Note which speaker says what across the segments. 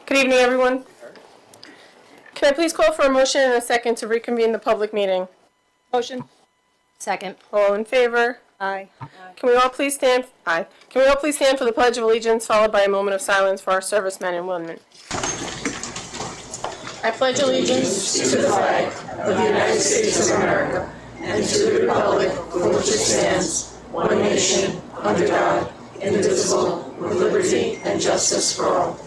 Speaker 1: Good evening, everyone. Can I please call for a motion and a second to reconvene the public meeting?
Speaker 2: Motion.
Speaker 3: Second.
Speaker 1: All in favor?
Speaker 2: Aye.
Speaker 1: Can we all please stand? Aye. Can we all please stand for the Pledge of Allegiance, followed by a moment of silence for our servicemen and women? I pledge allegiance
Speaker 4: To the flag of the United States of America and to the republic for which it stands, one nation, under God, indivisible, with liberty and justice for all.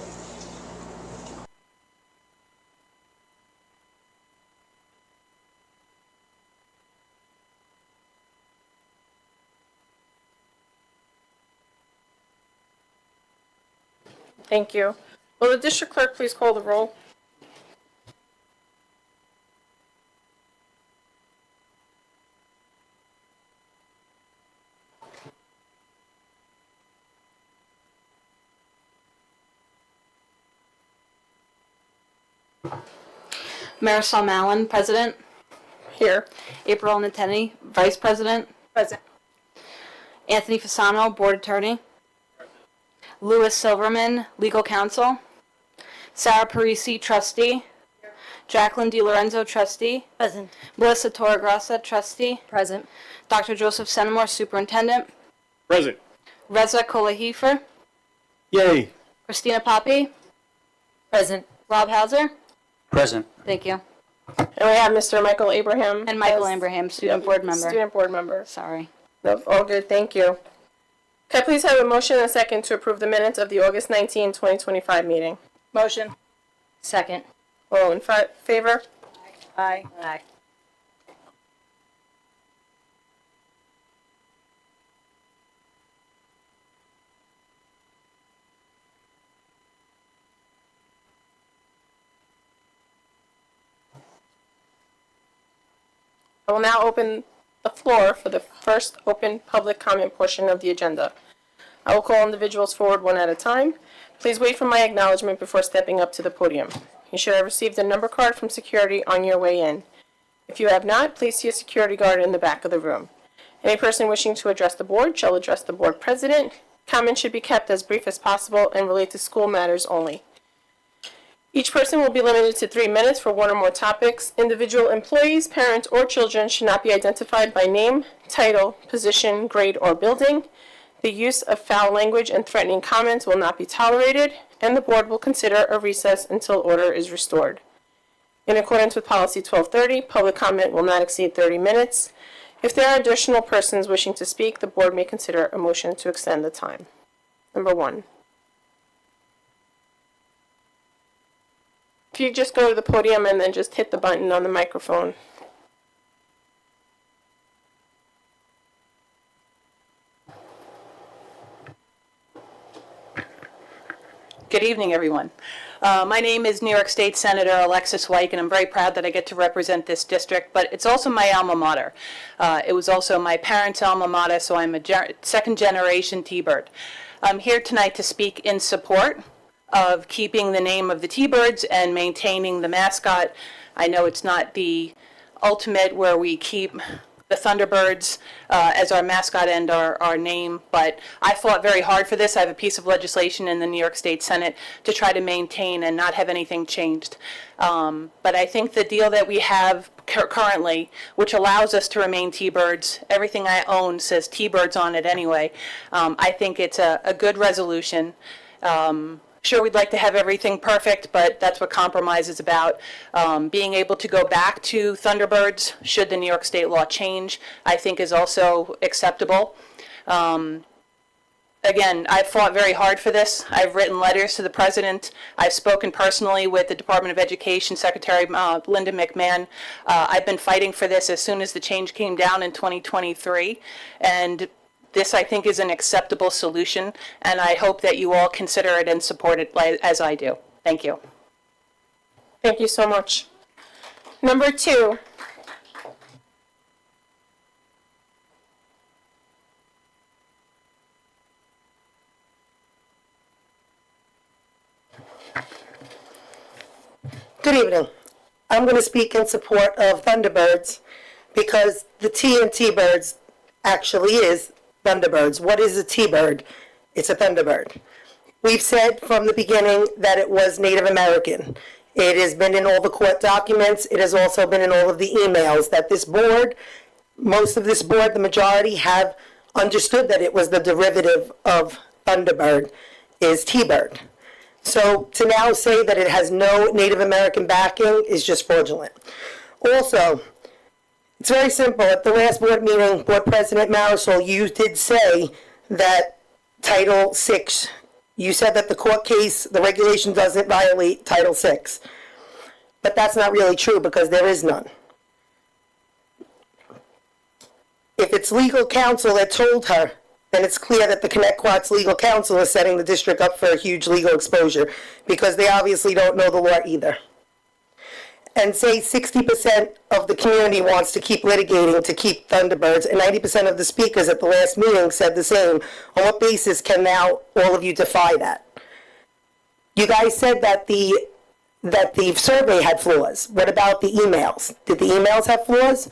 Speaker 1: Thank you. Will the district clerk please call the roll?
Speaker 3: Marisol Mallon, President.
Speaker 1: Here.
Speaker 3: April Nateni, Vice President.
Speaker 2: Present.
Speaker 3: Anthony Fasano, Board Attorney. Louis Silverman, Legal Counsel. Sarah Parisi, Trustee. Jacqueline DiLorenzo, Trustee.
Speaker 2: Present.
Speaker 3: Melissa Torregrossa, Trustee.
Speaker 2: Present.
Speaker 3: Dr. Joseph Senamore, Superintendent.
Speaker 5: Present.
Speaker 3: Reza Kolahifer.
Speaker 5: Yay.
Speaker 3: Christina Poppy.
Speaker 2: Present.
Speaker 3: Rob Hauser.
Speaker 5: Present.
Speaker 3: Thank you.
Speaker 1: And we have Mr. Michael Abraham.
Speaker 3: And Michael
Speaker 1: as-
Speaker 3: Abraham, Student Board Member.
Speaker 1: Student board member.
Speaker 3: Sorry.
Speaker 1: No, all good, thank you. Can I please have a motion and a second to approve the minutes of the August 19, 2025 meeting?
Speaker 2: Motion.
Speaker 3: Second.
Speaker 1: All in favor?
Speaker 2: Aye. Aye.
Speaker 1: I will now open the floor for the first open public comment portion of the agenda. I will call individuals forward one at a time. Please wait for my acknowledgement before stepping up to the podium. You should have received a number card from security on your way in. If you have not, please see a security guard in the back of the room. Any person wishing to address the board shall address the board president. Comments should be kept as brief as possible and relate to school matters only. Each person will be limited to 3 minutes for one or more topics. Individual employees, parents, or children should not be identified by name, title, position, grade, or building. The use of foul language and threatening comments will not be tolerated, and the board will consider a recess until order is restored. In accordance with Policy 1230, public comment will not exceed 30 minutes. If there are additional persons wishing to speak, the board may consider a motion to extend the time. Number 1. If you just go to the podium and then just hit the button on the microphone.
Speaker 2: Good evening, everyone. My name is New York State Senator Alexis Wyke, and I'm very proud that I get to represent this district, but it's also my alma mater. It was also my parents' alma mater, so I'm a second-generation T-Bird. I'm here tonight to speak in support of keeping the name of the T-Birds and maintaining the mascot. I know it's not the ultimate where we keep the Thunderbirds as our mascot and our name, but I fought very hard for this. I have a piece of legislation in the New York State Senate to try to maintain and not have anything changed. But I think the deal that we have currently, which allows us to remain T-Birds, everything I own says T-Birds on it anyway, I think it's a good resolution. Sure, we'd like to have everything perfect, but that's what compromise is about. Being able to go back to Thunderbirds, should the New York State law change, I think is also acceptable. Again, I've fought very hard for this. I've written letters to the president. I've spoken personally with the Department of Education Secretary Linda McMahon. I've been fighting for this as soon as the change came down in 2023, and this, I think, is an acceptable solution, and I hope that you all consider it and support it as I do. Thank you.
Speaker 1: Thank you so much. Number 2.
Speaker 6: Good evening. I'm going to speak in support of Thunderbirds because the T in T-Birds actually is Thunderbirds. What is a T-Bird? It's a Thunderbird. We've said from the beginning that it was Native American. It has been in all the court documents. It has also been in all of the emails that this board, most of this board, the majority, have understood that it was the derivative of Thunderbird is T-Bird. So to now say that it has no Native American backing is just fraudulent. Also, it's very simple. At the last board meeting, Board President Marisol, you did say that Title VI, you said that the court case, the regulation doesn't violate Title VI. But that's not really true because there is none. If it's legal counsel that told her, then it's clear that the Connecticut's legal counsel is setting the district up for a huge legal exposure because they obviously don't know the law either. And say 60% of the community wants to keep litigating to keep Thunderbirds, and 90% of the speakers at the last meeting said the same. On what basis can now all of you defy that? You guys said that the survey had flaws. What about the emails? Did the emails have flaws?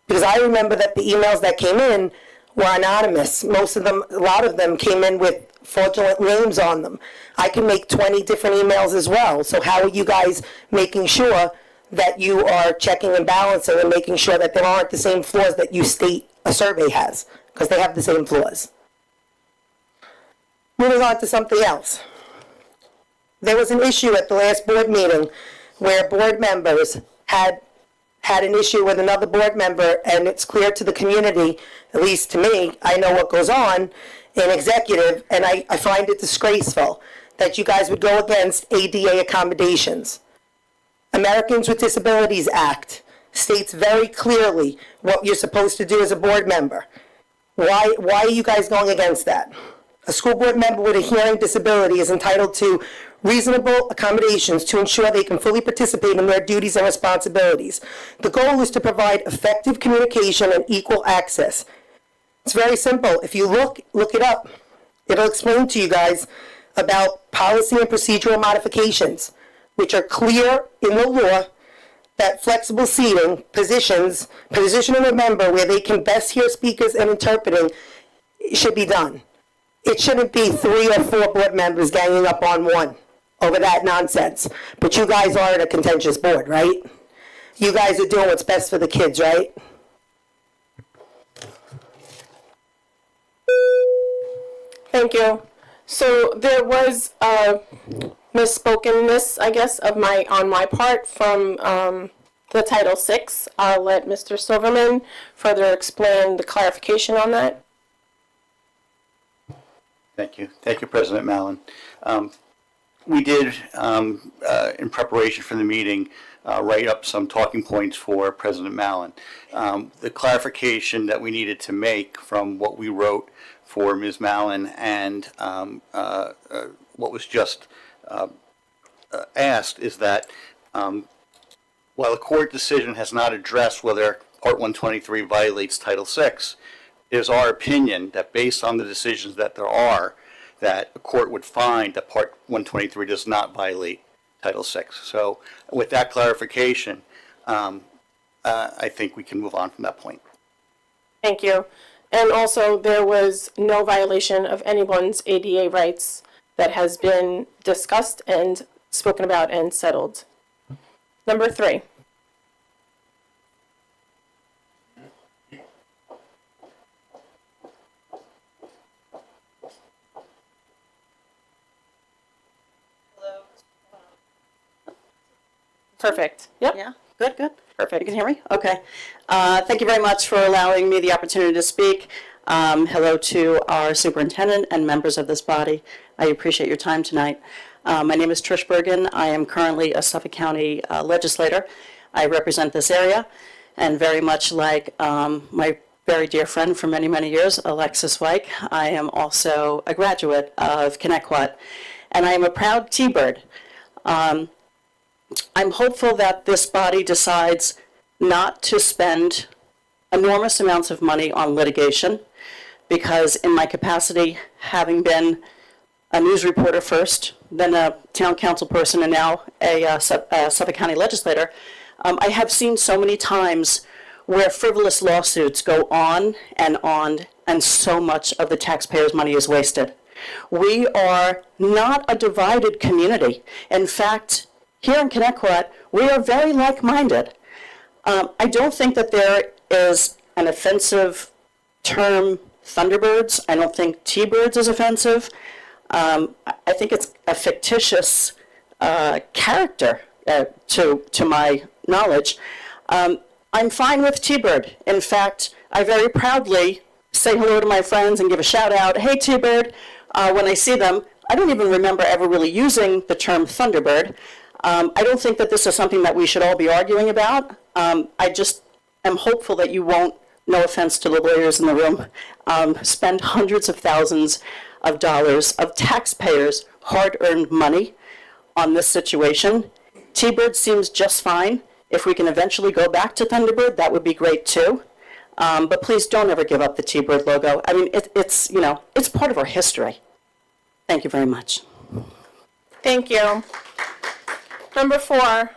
Speaker 6: Because I remember that the emails that came in were anonymous. Most of them, a lot of them came in with fraudulent names on them. I can make 20 different emails as well. So how are you guys making sure that you are checking and balancing and making sure that there aren't the same flaws that you state a survey has? Because they have the same flaws. Moving on to something else. There was an issue at the last board meeting where board members had an issue with another board member, and it's clear to the community, at least to me, I know what goes on in executive, and I find it disgraceful that you guys would go against ADA accommodations. Americans with Disabilities Act states very clearly what you're supposed to do as a board member. Why are you guys going against that? A school board member with a hearing disability is entitled to reasonable accommodations to ensure they can fully participate in their duties and responsibilities. The goal is to provide effective communication and equal access. It's very simple. If you look it up. It'll explain to you guys about policy and procedural modifications, which are clear in the law that flexible seating, positioning a member where they can best hear speakers and interpreting should be done. It shouldn't be 3 or 4 board members ganging up on one over that nonsense. But you guys are a contentious board, right? You guys are doing what's best for the kids, right?
Speaker 1: Thank you. So there was misspokenness, I guess, on my part from the Title VI. I'll let Mr. Silverman further explain the clarification on that.
Speaker 5: Thank you. Thank you, President Mallon. We did, in preparation for the meeting, write up some talking points for President Mallon. The clarification that we needed to make from what we wrote for Ms. Mallon and what was just asked is that while the court decision has not addressed whether Part 123 violates Title VI, it is our opinion that based on the decisions that there are, that a court would find that Part 123 does not violate Title VI. So with that clarification, I think we can move on from that point.
Speaker 1: Thank you. And also, there was no violation of anyone's ADA rights that has been discussed and spoken about and settled. Number 3. Perfect. Yep.
Speaker 7: Yeah, good. You
Speaker 1: Perfect.
Speaker 7: can hear me? Okay. Thank you very much for allowing me the opportunity to speak. Hello to our superintendent and members of this body. I appreciate your time tonight. My name is Trish Bergen. I am currently a Suffolk County legislator. I represent this area, and very much like my very dear friend for many, many years, Alexis Wyke, I am also a graduate of Connecticut, and I am a proud T-Bird. I'm hopeful that this body decides not to spend enormous amounts of money on litigation, because in my capacity, having been a news reporter first, then a town council person, and now a Suffolk County legislator, I have seen so many times where frivolous lawsuits go on, and so much of the taxpayers' money is wasted. We are not a divided community. In fact, here in Connecticut, we are very like-minded. I don't think that there is an offensive term, Thunderbirds. I don't think T-Birds is offensive. I think it's a fictitious character, to my knowledge. I'm fine with T-Bird. In fact, I very proudly say hello to my friends and give a shout out, hey T-Bird, when I see them. I don't even remember ever really using the term Thunderbird. I don't think that this is something that we should all be arguing about. I just am hopeful that you won't, no offense to the lawyers in the room, spend hundreds of thousands of dollars of taxpayers' hard-earned money on this situation. T-Bird seems just fine. If we can eventually go back to Thunderbird, that would be great too. But please don't ever give up the T-Bird logo. I mean, it's it's part of our history. Thank you very much.
Speaker 1: Thank you. Number 4.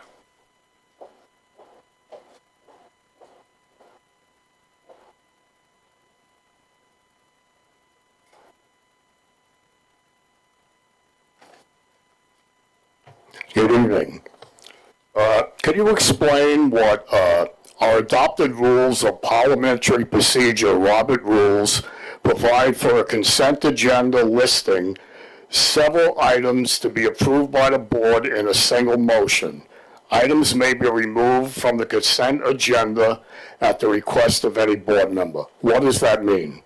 Speaker 8: Good evening. Could you explain what our adopted rules of parliamentary procedure, Robert Rules, provide for a consent agenda listing several items to be approved by the board in a single motion? Items may be removed from the consent agenda at the request of any board member. What does that mean?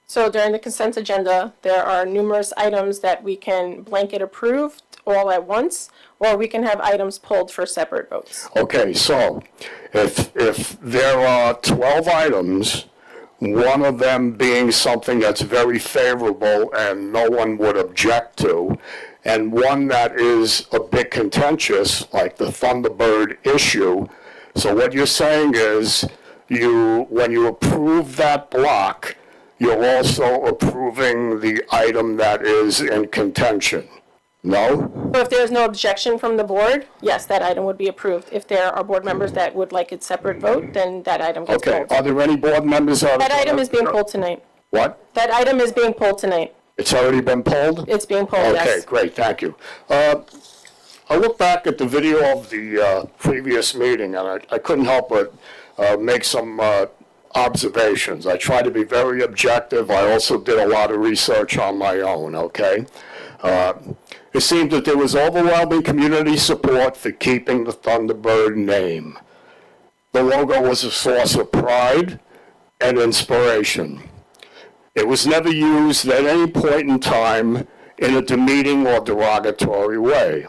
Speaker 1: So during the consent agenda, there are numerous items that we can blanket approve all at once, or we can have items pulled for separate votes.
Speaker 8: Okay, so if there are 12 items, one of them being something that's very favorable and no one would object to, and one that is a bit contentious, like the Thunderbird issue, so what you're saying is when you approve that block, you're also approving the item that is in contention. No?
Speaker 1: So if there is no objection from the board, yes, that item would be approved. If there are board members that would like it separate vote, then that item gets
Speaker 8: Okay,
Speaker 1: pulled.
Speaker 8: are there any board members?
Speaker 1: That item is being pulled tonight.
Speaker 8: What?
Speaker 1: That item is being pulled tonight.
Speaker 8: It's already been pulled?
Speaker 1: It's being pulled,
Speaker 8: Okay,
Speaker 1: yes.
Speaker 8: great, thank you. I look back at the video of the previous meeting, and I couldn't help but make some observations. I tried to be very objective. I also did a lot of research on my own, okay? It seemed that there was overwhelming community support for keeping the Thunderbird name. The logo was a source of pride and inspiration. It was never used at any point in time in a demeaning or derogatory way.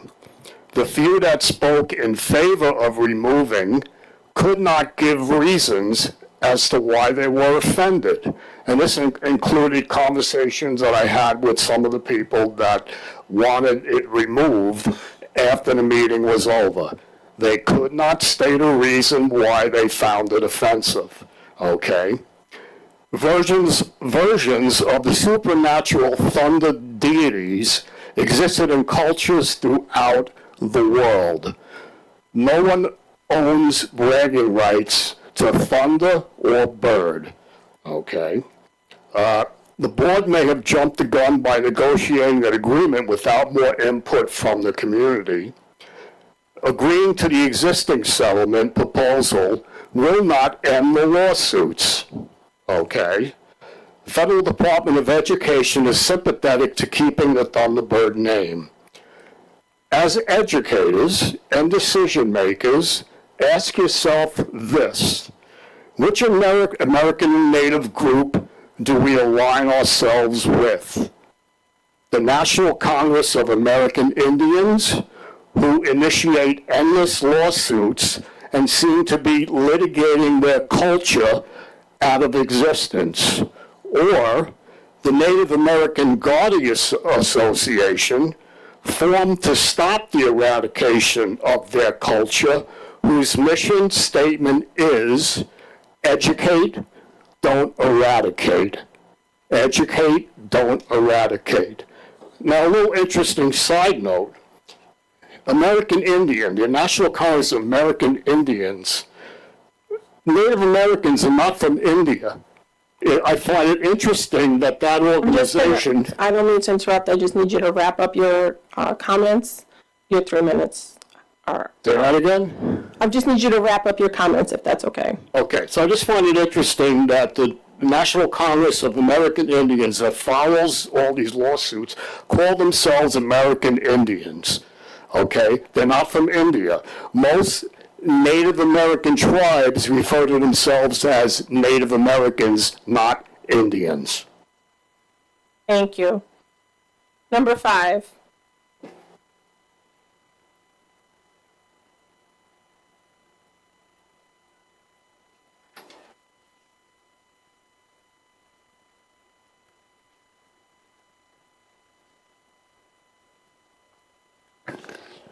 Speaker 8: The few that spoke in favor of removing could not give reasons as to why they were offended. And this included conversations that I had with some of the people that wanted it removed after the meeting was over. They could not state a reason why they found it offensive, okay? Versions of the supernatural thunder deities existed in cultures throughout the world. No one owns bragging rights to thunder or bird, okay? The board may have jumped the gun by negotiating an agreement without more input from the community. Agreeing to the existing settlement proposal will not end the lawsuits, okay? The Federal Department of Education is sympathetic to keeping the Thunderbird name. As educators and decision makers, ask yourself this: which American native group do we align ourselves with? The National Congress of American Indians, who initiate endless lawsuits and seem to be litigating their culture out of existence, or the Native American Guardian Association, formed to stop the eradication of their culture, whose mission statement is educate, don't eradicate. Educate, don't eradicate. Now, a little interesting side note. American Indian, the National Congress of American Indians, Native Americans are not from India. I find it interesting that that organization,
Speaker 1: I don't mean to interrupt, I just need you to wrap up your comments. Your 3 minutes are,
Speaker 8: say that again?
Speaker 1: I just need you to wrap up your comments if that's okay.
Speaker 8: Okay, so I just find it interesting that the National Congress of American Indians that follows all these lawsuits call themselves American Indians, okay? They're not from India. Most Native American tribes refer to themselves as Native Americans, not Indians.
Speaker 1: Thank you. Number 5.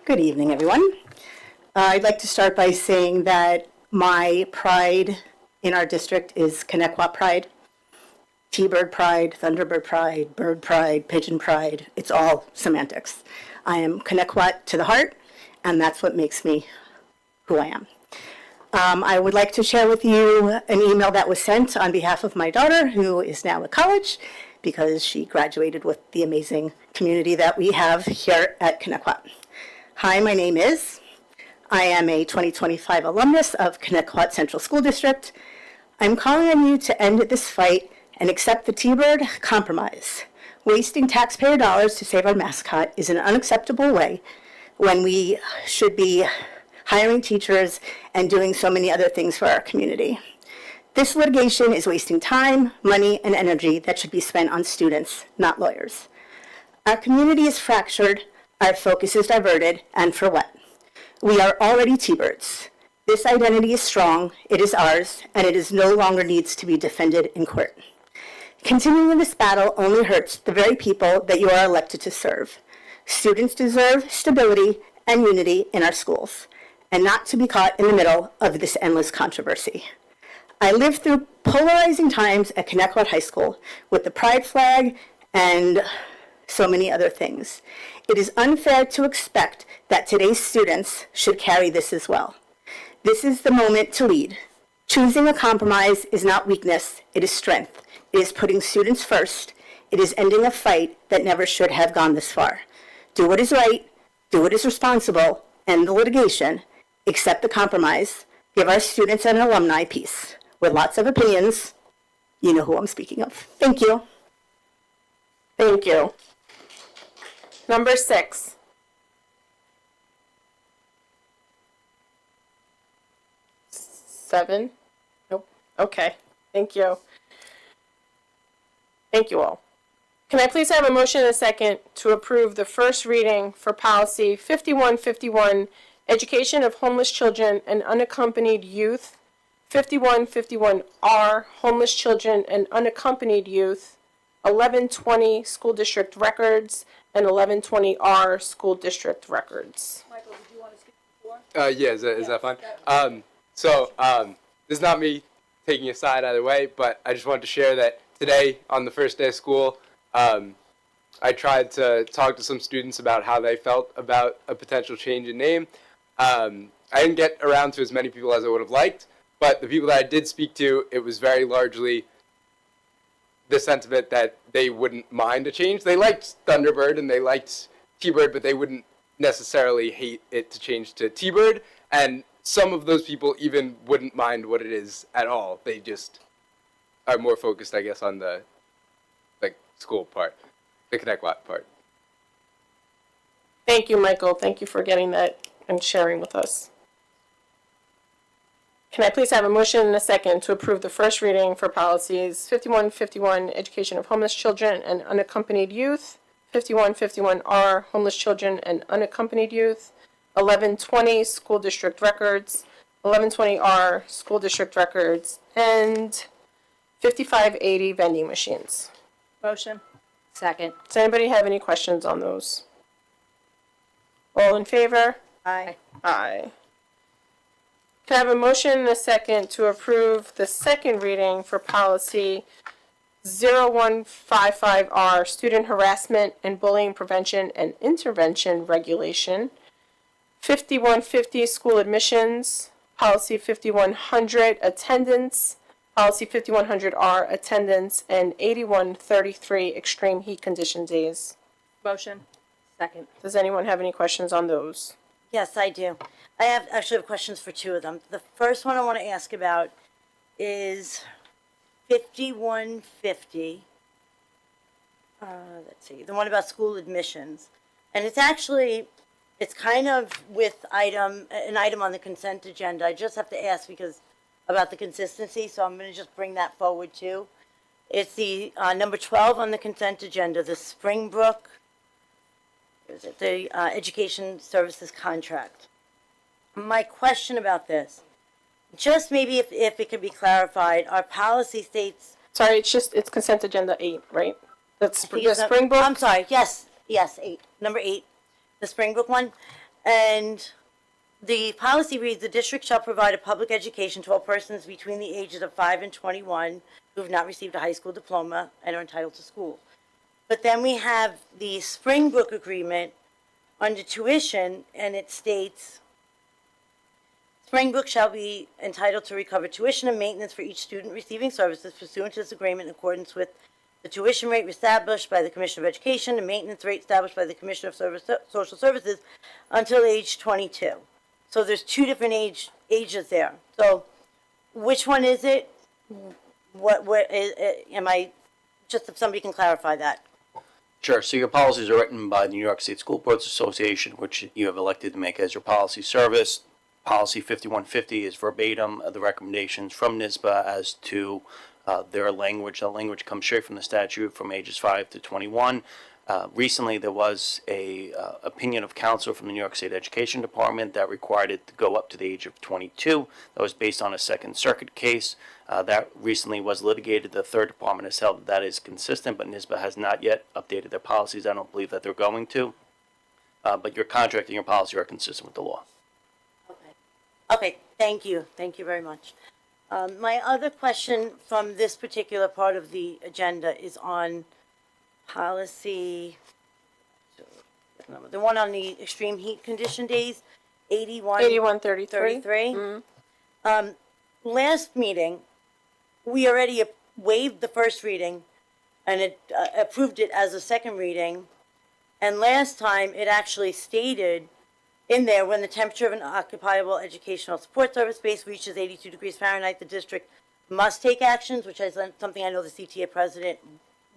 Speaker 9: Good evening, everyone. I'd like to start by saying that my pride in our district is Connecticut pride, T-bird pride, Thunderbird pride, bird pride, pigeon pride. It's all semantics. I am Connecticut to the heart, and that's what makes me who I am. I would like to share with you an email that was sent on behalf of my daughter, who is now at college, because she graduated with the amazing community that we have here at Connecticut. Hi, my name is. I am a 2025 alumnus of Connecticut Central School District. I'm calling on you to end this fight and accept the T-bird compromise. Wasting taxpayer dollars to save our mascot is an unacceptable way when we should be hiring teachers and doing so many other things for our community. This litigation is wasting time, money, and energy that should be spent on students, not lawyers. Our community is fractured, our focus is diverted, and for what? We are already T-birds. This identity is strong, it is ours, and it is no longer needs to be defended in court. Continuing this battle only hurts the very people that you are elected to serve. Students deserve stability and unity in our schools, and not to be caught in the middle of this endless controversy. I lived through polarizing times at Connecticut High School with the pride flag and so many other things. It is unfair to expect that today's students should carry this as well. This is the moment to lead. Choosing a compromise is not weakness, it is strength. It is putting students first. It is ending a fight that never should have gone this far. Do what is right, do what is responsible, end the litigation, accept the compromise, give our students and alumni peace. With lots of opinions, you know who I'm speaking of. Thank you.
Speaker 1: Thank you. Number 6. Seven? Nope. Okay. Thank you. Thank you all. Can I please have a motion and a second to approve the first reading for policy 5151, education of homeless children and unaccompanied youth, 5151R, homeless children and unaccompanied youth, 1120 school district records, and 1120R school district records.
Speaker 10: Yeah, is that fine? This is not me taking a side either way, but I just wanted to share that today, on the first day of school, I tried to talk to some students about how they felt about a potential change in name. I didn't get around to as many people as I would have liked, but the people that I did speak to, it was very largely the sentiment that they wouldn't mind a change. They liked Thunderbird and they liked T-Bird, but they wouldn't necessarily hate it to change to T-Bird, and some of those people even wouldn't mind what it is at all. They just are more focused, I guess, on the school part, the Connecticut part.
Speaker 1: Thank you, Michael. Thank you for getting that and sharing with us. Can I please have a motion and a second to approve the first reading for policies 5151, education of homeless children and unaccompanied youth, 5151R, homeless children and unaccompanied youth, 1120 school district records, 1120R school district records, and 5580 vending machines.
Speaker 3: Motion. Second.
Speaker 1: Does anybody have any questions on those? All in favor?
Speaker 3: Aye.
Speaker 1: Aye. Can I have a motion and a second to approve the second reading for policy 0155R, student harassment and bullying prevention and intervention regulation, 5150 school admissions, policy 5100 attendance, Policy 5100R, attendance, and 8133, extreme heat condition days.
Speaker 3: Motion. Second.
Speaker 1: Does anyone have any questions on those?
Speaker 11: Yes, I do. I actually have questions for two of them. The first one I want to ask about is 5150. Let's see, the one about school admissions. And it's kind of with an item on the consent agenda. I just have to ask because about the consistency, so I'm going to just bring that forward too. It's the number 12 on the consent agenda, the Springbrook, is it the education services contract. My question about this, just maybe if it could be clarified, our policy states.
Speaker 1: Sorry, it's consent agenda 8, right? That's
Speaker 11: I think
Speaker 1: the
Speaker 11: it's
Speaker 1: Springbrook?
Speaker 11: I'm sorry, yes, 8, number 8, the Springbrook one. And the policy reads, the district shall provide a public education to all persons between the ages of 5 and 21 who have not received a high school diploma and are entitled to school. But then we have the Springbrook agreement under tuition, and it states, Springbrook shall be entitled to recover tuition and maintenance for each student receiving services pursuant to this agreement in accordance with the tuition rate established by the Commissioner of Education and maintenance rate established by the Commissioner of Social Services until age 22. So there's two different ages there. So which one is it? What is, am I, just if somebody can clarify that.
Speaker 12: Sure. So your policies are written by the New York State School Boards Association, which you have elected to make as your policy service. Policy 5150 is verbatim of the recommendations from NYSBA as to their language. The language comes straight from the statute from ages 5 to 21. Recently, there was a opinion of counsel from the New York State Education Department that required it to go up to the age of 22. That was based on a Second Circuit case. That recently was litigated. The third department has held that is consistent, but NYSBA has not yet updated their policies. I don't believe that they're going to. But your contract and your policy are consistent with the law.
Speaker 11: Okay, thank you. Thank you very much. My other question from this particular part of the agenda is on policy, the one on the extreme heat condition days,
Speaker 1: 8133.
Speaker 11: 33. Last meeting, we already waived the first reading and it approved it as a second reading. And last time, it actually stated in there, when the temperature of an occupiable educational support service space reaches 82 degrees Fahrenheit, the district must take actions, which is something I know the CTA president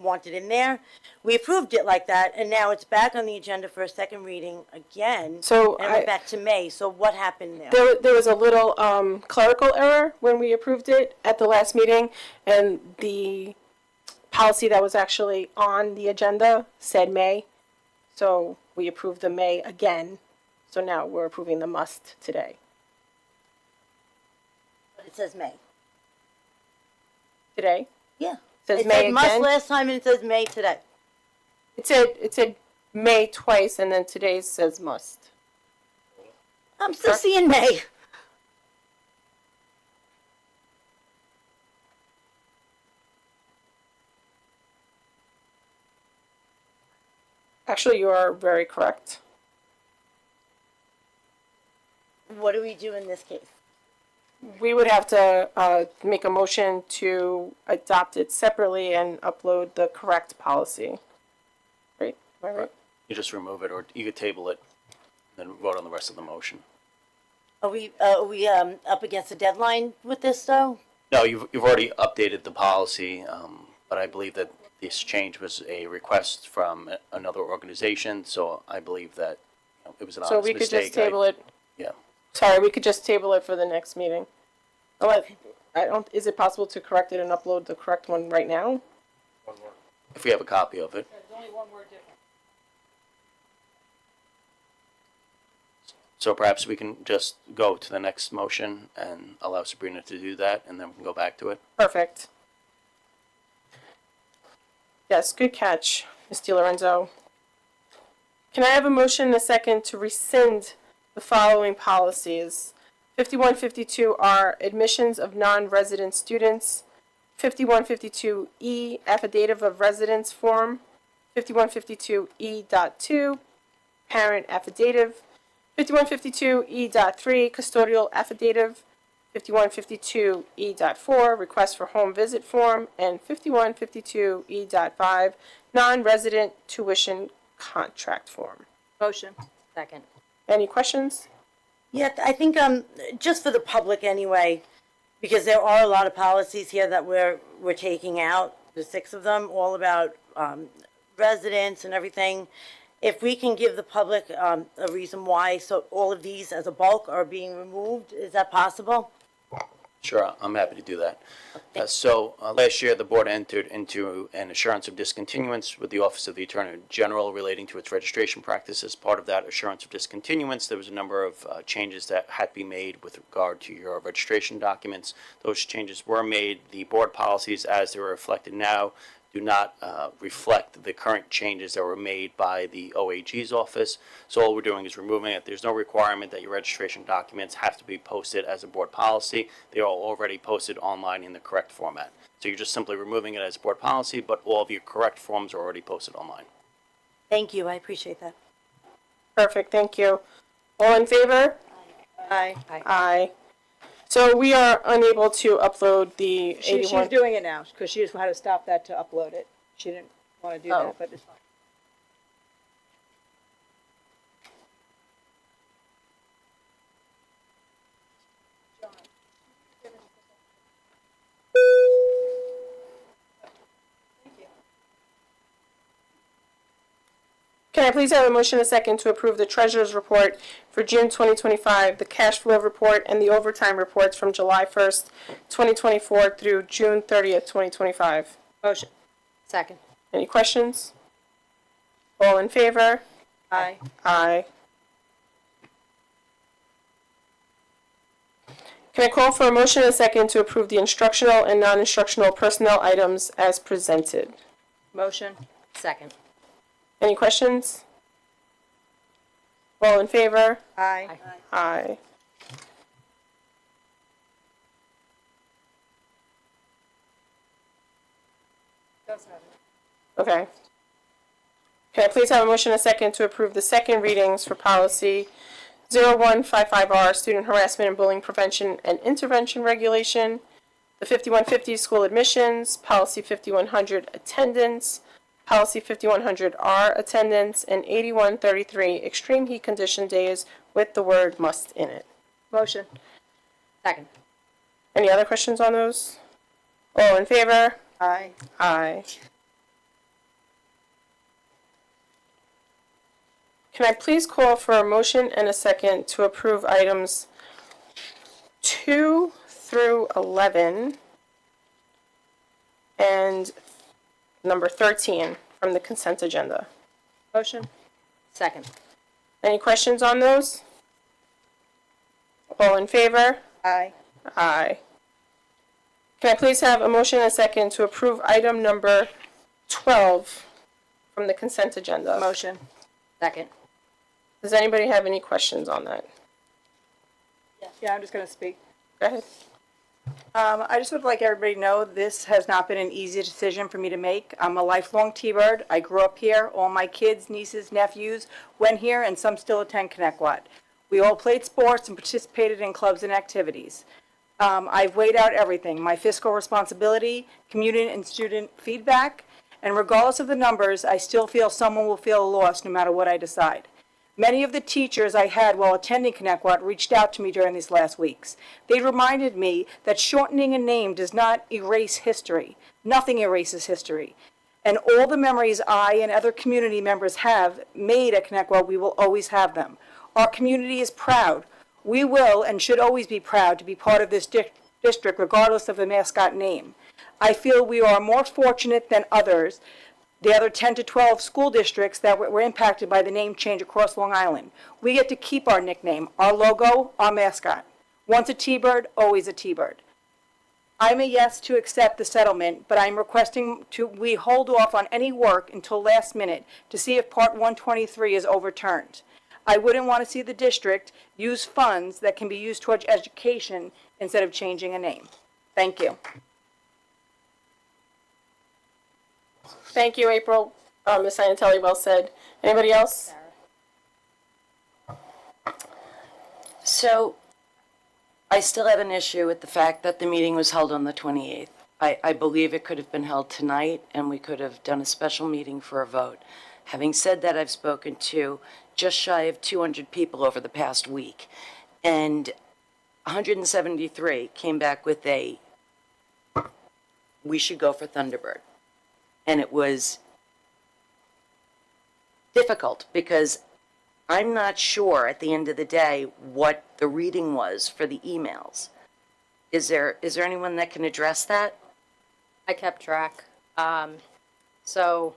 Speaker 11: wanted in there. We approved it like that, and now it's back on the agenda for a second reading again.
Speaker 1: So
Speaker 11: and it went back to May. So what happened there?
Speaker 1: There was a little clerical error when we approved it at the last meeting, and the policy that was actually on the agenda said May. So we approved the May again. So now we're approving the must today.
Speaker 11: But it says May.
Speaker 1: Today?
Speaker 11: Yeah.
Speaker 1: Says
Speaker 11: It
Speaker 1: May
Speaker 11: said must
Speaker 1: again?
Speaker 11: last time, and it says May today.
Speaker 1: It said May twice, and then today says must.
Speaker 11: I'm still seeing May.
Speaker 1: Actually, you are very correct.
Speaker 11: What do we do in this case?
Speaker 1: We would have to make a motion to adopt it separately and upload the correct policy. Right? Am I right?
Speaker 12: You just remove it, or you could table it, and then vote on the rest of the motion.
Speaker 11: Are we up against the deadline with this though?
Speaker 12: No, you've already updated the policy, but I believe that this change was a request from another organization, so I believe that it was an honest
Speaker 1: So
Speaker 12: mistake.
Speaker 1: we could just table it.
Speaker 12: Yeah.
Speaker 1: Sorry, we could just table it for the next meeting. Is it possible to correct it and upload the correct one right now?
Speaker 12: If we have a copy of it. So perhaps we can just go to the next motion and allow Sabrina to do that, and then we can go back to it.
Speaker 1: Perfect. Yes, good catch, Ms. DiLorenzo. Can I have a motion and a second to rescind the following policies? 5152R, admissions of non-resident students. 5152E, affidavit of residence form. 5152E.2, parent affidavit. 5152E.3, custodial affidavit. 5152E.4, request for home visit form, and 5152E.5, non-resident tuition contract form.
Speaker 3: Motion. Second.
Speaker 1: Any questions?
Speaker 11: Yeah, I think, just for the public anyway, because there are a lot of policies here that we're taking out, the 6 of them, all about, residents and everything. If we can give the public, a reason why, so all of these as a bulk are being removed, is that possible?
Speaker 12: Sure, I'm happy to do that. Last year, the board entered into an assurance of discontinuance with the Office of the Attorney General relating to its registration practices. Part of that assurance of discontinuance, there was a number of changes that had to be made with regard to your registration documents. Those changes were made. The board policies, as they're reflected now, do not reflect the current changes that were made by the OAG's office. So all we're doing is removing it. There's no requirement that your registration documents have to be posted as a board policy. They are already posted online in the correct format. So you're just simply removing it as board policy, but all of your correct forms are already posted online.
Speaker 11: Thank you, I appreciate that.
Speaker 1: Perfect, thank you. All in favor?
Speaker 11: Aye.
Speaker 1: Aye. So we are unable to upload the
Speaker 3: She's
Speaker 1: 81.
Speaker 3: doing it now, because she just had to stop that to upload it. She didn't want to do
Speaker 1: Oh.
Speaker 3: that, but it's fine.
Speaker 1: Can I please have a motion and a second to approve the treasurer's report for June 2025, the cash flow report, and the overtime reports from July 1st, 2024 through June 30th, 2025?
Speaker 3: Motion. Second.
Speaker 1: Any questions? All in favor?
Speaker 3: Aye.
Speaker 1: Aye. Can I call for a motion and a second to approve the instructional and non-instructional personnel items as presented?
Speaker 3: Motion. Second.
Speaker 1: Any questions? All in favor?
Speaker 3: Aye.
Speaker 1: Aye. Okay. Can I please have a motion and a second to approve the second readings for policy 0155R, student harassment and bullying prevention and intervention regulation, the 5150 school admissions, policy 5100 attendance, policy 5100R attendance, and 8133 extreme heat condition days with the word must in it.
Speaker 3: Motion. Second.
Speaker 1: Any other questions on those? All in favor?
Speaker 3: Aye.
Speaker 1: Aye. Can I please call for a motion and a second to approve items 2 through 11 and number 13 from the consent agenda?
Speaker 3: Motion. Second.
Speaker 1: Any questions on those? All in favor?
Speaker 3: Aye.
Speaker 1: Aye. Can I please have a motion and a second to approve item number 12 from the consent agenda?
Speaker 3: Motion. Second.
Speaker 1: Does anybody have any questions on that?
Speaker 3: Yeah, I'm just going to speak.
Speaker 1: Go ahead.
Speaker 3: I just would like everybody to know this has not been an easy decision for me to make. I'm a lifelong T-Bird. I grew up here. All my kids, nieces, nephews went here, and some still attend Connecticut. We all played sports and participated in clubs and activities. I've weighed out everything, my fiscal responsibility, community and student feedback, and regardless of the numbers, I still feel someone will feel lost no matter what I decide. Many of the teachers I had while attending Connecticut reached out to me during these last weeks. They reminded me that shortening a name does not erase history. Nothing erases history. And all the memories I and other community members have made at Connecticut, we will always have them. Our community is proud. We will and should always be proud to be part of this district, regardless of the mascot name. I feel we are more fortunate than others, the other 10 to 12 school districts that were impacted by the name change across Long Island. We get to keep our nickname, our logo, our mascot. Once a T-Bird, always a T-Bird. I'm a yes to accept the settlement, but I'm requesting we hold off on any work until last minute to see if Part 123 is overturned. I wouldn't want to see the district use funds that can be used towards education instead of changing a name. Thank you.
Speaker 1: Thank you, April. Ms. Iantelli, well said. Anybody else?
Speaker 13: So,
Speaker 11: I still have an issue with the fact that the meeting was held on the 28th. I believe it could have been held tonight, and we could have done a special meeting for a vote. Having said that, I've spoken to just shy of 200 people over the past week, and 173 came back with we should go for Thunderbird. And it was difficult because I'm not sure at the end of the day what the reading was for the emails. Is there anyone that can address that?
Speaker 13: I kept track. So,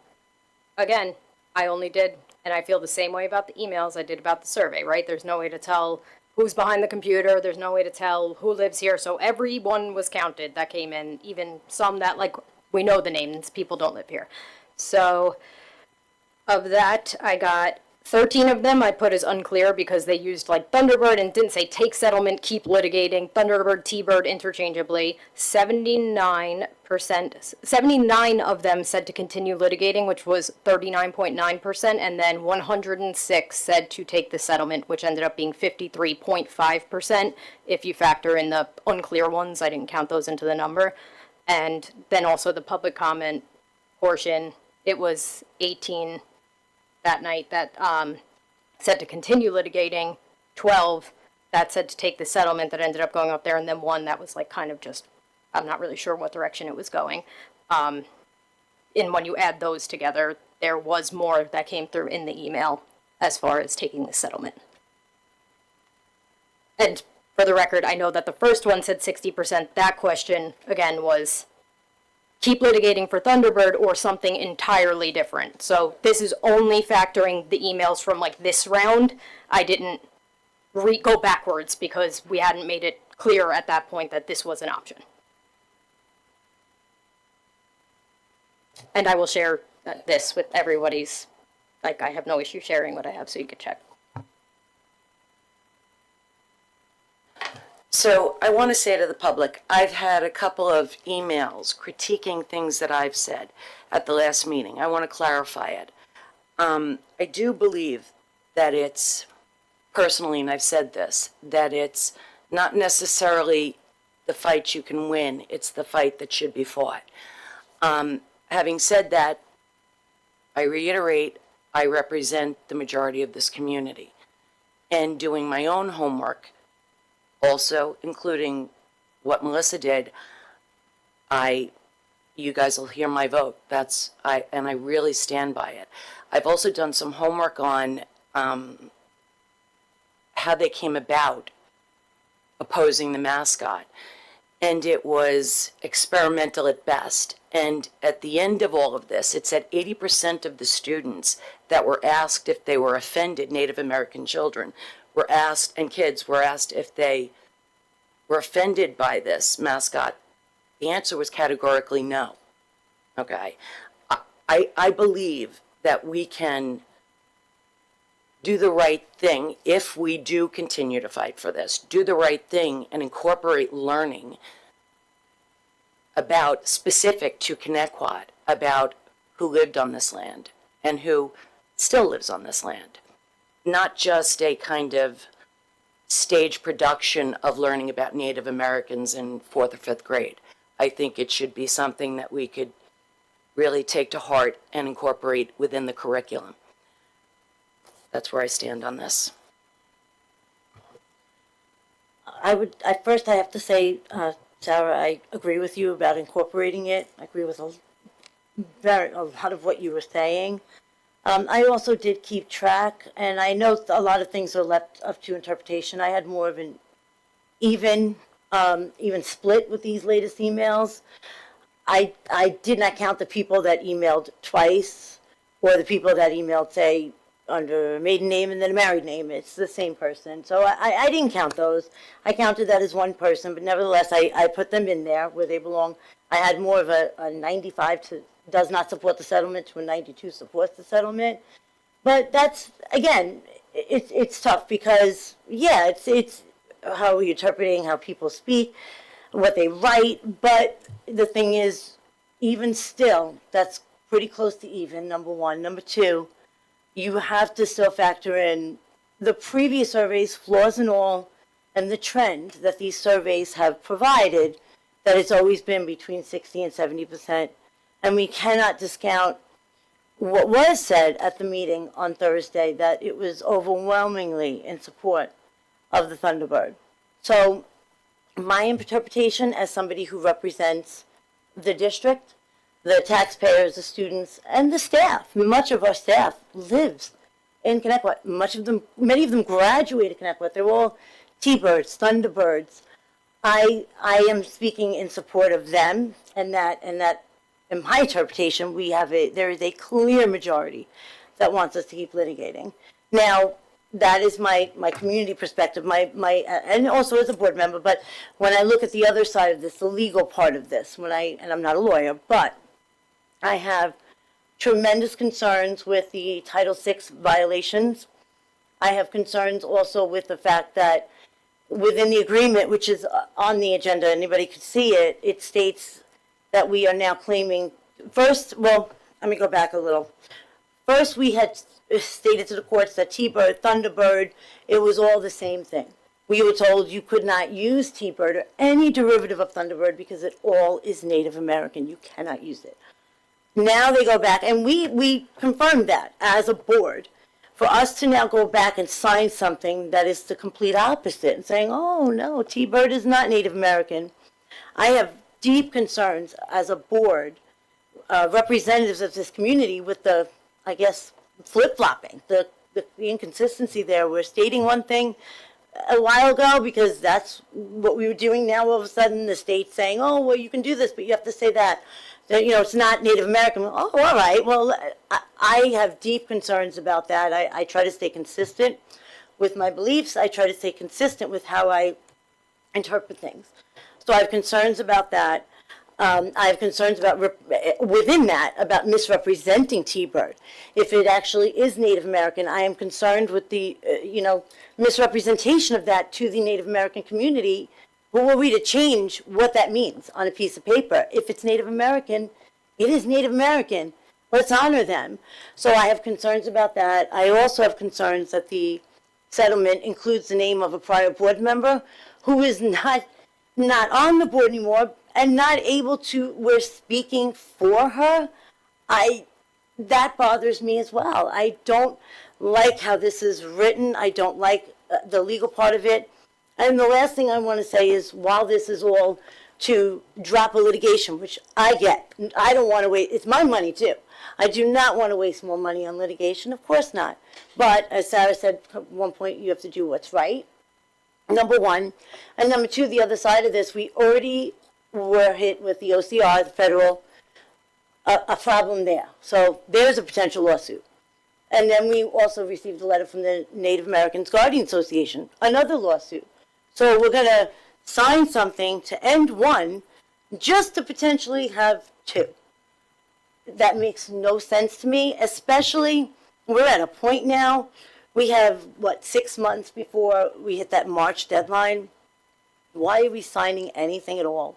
Speaker 13: again, I only did, and I feel the same way about the emails I did about the survey, right? There's no way to tell who's behind the computer. There's no way to tell who lives here. So everyone was counted that came in, even some that, like, we know the names. People don't live here. So, of that, I got 13 of them I put as unclear because they used like Thunderbird and didn't say take settlement, keep litigating, Thunderbird, T-Bird interchangeably. 79% of them said to continue litigating, which was 39.9%, and then 106 said to take the settlement, which ended up being 53.5%. If you factor in the unclear ones, I didn't count those into the number. And then also the public comment portion, it was 18 that night that said to continue litigating, 12 that said to take the settlement that ended up going up there, and then one that was like kind of just, I'm not really sure what direction it was going. And when you add those together, there was more that came through in the email as far as taking the settlement. And for the record, I know that the first one said 60%. That question, again, was keep litigating for Thunderbird or something entirely different. So this is only factoring the emails from like this round. I didn't go backwards because we hadn't made it clear at that point that this was an option. And I will share this with everybody's, like I have no issue sharing what I have so you can check.
Speaker 11: So I want to say to the public, I've had a couple of emails critiquing things that I've said at the last meeting. I want to clarify it. I do believe that it's, personally, and I've said this, that it's not necessarily the fight you can win, it's the fight that should be fought. Having said that, I reiterate, I represent the majority of this community. And doing my own homework, also including what Melissa did, you guys will hear my vote. And I really stand by it. I've also done some homework on how they came about opposing the mascot. And it was experimental at best. And at the end of all of this, it said 80% of the students that were asked if they were offended, Native American children, were asked, and kids were asked if they were offended by this mascot. The answer was categorically no. Okay. I believe that we can do the right thing if we do continue to fight for this. Do the right thing and incorporate learning about specific to Connecticut, about who lived on this land and who still lives on this land. Not just a kind of stage production of learning about Native Americans in 4th or 5th grade. I think it should be something that we could really take to heart and incorporate within the curriculum. That's where I stand on this. I have to say, Sarah, I agree with you about incorporating it. I agree with a lot of what you were saying. I also did keep track, and I know a lot of things are left up to interpretation. I had more of an even split with these latest emails. I did not count the people that emailed twice, or the people that emailed, say, under a maiden name and then a married name. It's the same person. So I didn't count those. I counted that as one person, but nevertheless, I put them in there where they belong. I had more of a 95 to does not support the settlement to a 92 supports the settlement. But that's, again, it's tough because, yeah, it's how we're interpreting how people speak, what they write. But the thing is, even still, that's pretty close to even, number one. Number two, you have to still factor in the previous surveys, flaws and all. and the trend that these surveys have provided, that it's always been between 60 and 70%. And we cannot discount what was said at the meeting on Thursday, that it was overwhelmingly in support of the Thunderbird. So my interpretation as somebody who represents the district, the taxpayers, the students, and the staff, much of our staff lives in Connecticut. Many of them graduated Connecticut. They're all T-Birds, Thunderbirds. I am speaking in support of them, and that in my interpretation, there is a clear majority that wants us to keep litigating. Now, that is my community perspective, and also as a board member. But when I look at the other side of this, the legal part of this, and I'm not a lawyer, but I have tremendous concerns with the Title VI violations. I have concerns also with the fact that within the agreement, which is on the agenda, anybody could see it, it states that we are now claiming, let me go back a little. First, we had stated to the courts that T-Bird, Thunderbird, it was all the same thing. We were told you could not use T-Bird or any derivative of Thunderbird because it all is Native American. You cannot use it. Now they go back, and we confirmed that as a board. For us to now go back and sign something that is the complete opposite and saying, oh, no, T-Bird is not Native American. I have deep concerns as a board, representatives of this community with the, I guess, flip-flopping, the inconsistency there. We're stating one thing a while ago because that's what we were doing. Now, all of a sudden, the state's saying, oh, well, you can do this, but you have to say that it's not Native American. Oh, all right. Well, I have deep concerns about that. I try to stay consistent with my beliefs. I try to stay consistent with how I interpret things. So I have concerns about that. I have concerns about, within that, about misrepresenting T-Bird. If it actually is Native American, I am concerned with the, misrepresentation of that to the Native American community. Who are we to change what that means on a piece of paper? If it's Native American, it is Native American. Let's honor them. So I have concerns about that. I also have concerns that the settlement includes the name of a prior board member who is not on the board anymore and not able to, we're speaking for her. That bothers me as well. I don't like how this is written. I don't like the legal part of it. And the last thing I want to say is, while this is all to drop a litigation, which I get, I don't want to waste, it's my money too. I do not want to waste more money on litigation, of course not. But as Sarah said at one point, you have to do what's right, number one. And number two, the other side of this, we already were hit with the OCR, the federal, a problem there. So there's a potential lawsuit. And then we also received a letter from the Native Americans Guardian Association, another lawsuit. So we're going to sign something to end one just to potentially have two. That makes no sense to me, especially we're at a point now, we have, 6 months before we hit that March deadline. Why are we signing anything at all?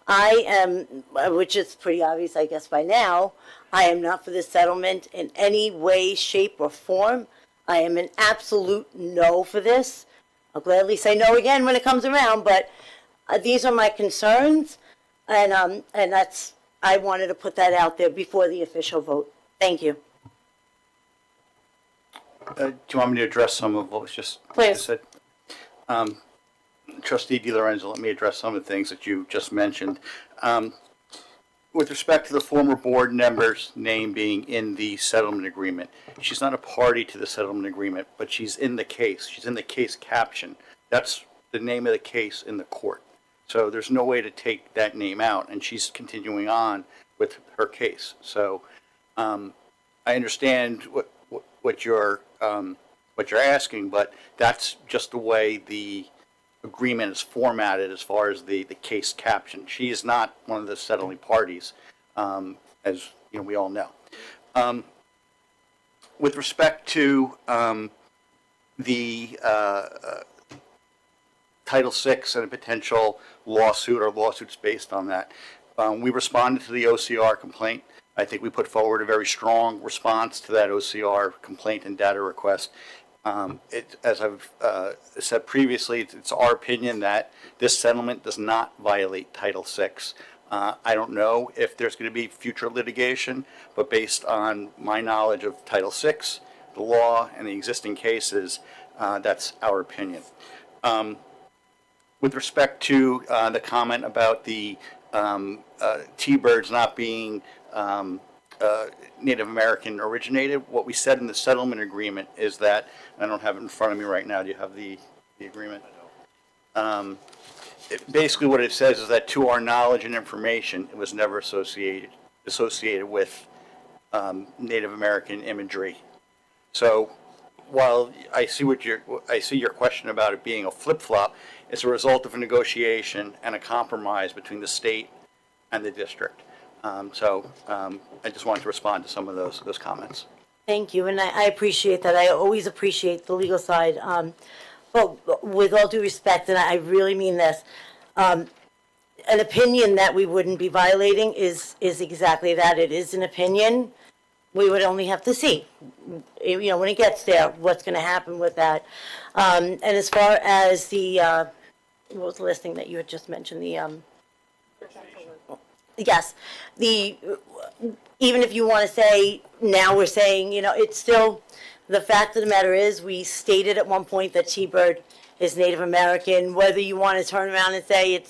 Speaker 11: I am, which is pretty obvious, I guess, by now, I am not for this settlement in any way, shape, or form. I am an absolute no for this. I'll gladly say no again when it comes around, but these are my concerns, and I wanted to put that out there before the official vote. Thank you.
Speaker 5: Do you want me to address some of what was just
Speaker 1: Please.
Speaker 5: said? Trustee DiLorenzo, let me address some of the things that you just mentioned. With respect to the former board member's name being in the settlement agreement, she's not a party to the settlement agreement, but she's in the case. She's in the case caption. That's the name of the case in the court. So there's no way to take that name out, and she's continuing on with her case. So I understand what you're asking, but that's just the way the agreement is formatted as far as the case caption. She is not one of the settling parties, as we all know. With respect to the Title VI and a potential lawsuit or lawsuits based on that, we responded to the OCR complaint. I think we put forward a very strong response to that OCR complaint and data request. As I've said previously, it's our opinion that this settlement does not violate Title VI. I don't know if there's going to be future litigation, but based on my knowledge of Title VI, the law, and the existing cases, that's our opinion. With respect to the comment about the T-birds not being Native American originated, what we said in the settlement agreement is that, I don't have it in front of me right now, do you have the agreement? Basically what it says is that to our knowledge and information, it was never associated with Native American imagery. So while I see your question about it being a flip-flop, it's a result of a negotiation and a compromise between the state and the district. I just wanted to respond to some of those comments.
Speaker 11: Thank you, and I appreciate that. I always appreciate the legal side. But with all due respect, and I really mean this, an opinion that we wouldn't be violating is exactly that. It is an opinion. We would only have to see, when it gets there, what's going to happen with that. And as far as what was the last thing that you had just mentioned? Yes, even if you want to say, now we're saying, it's still, the fact of the matter is, we stated at one point that T-bird is Native American, whether you want to turn around and say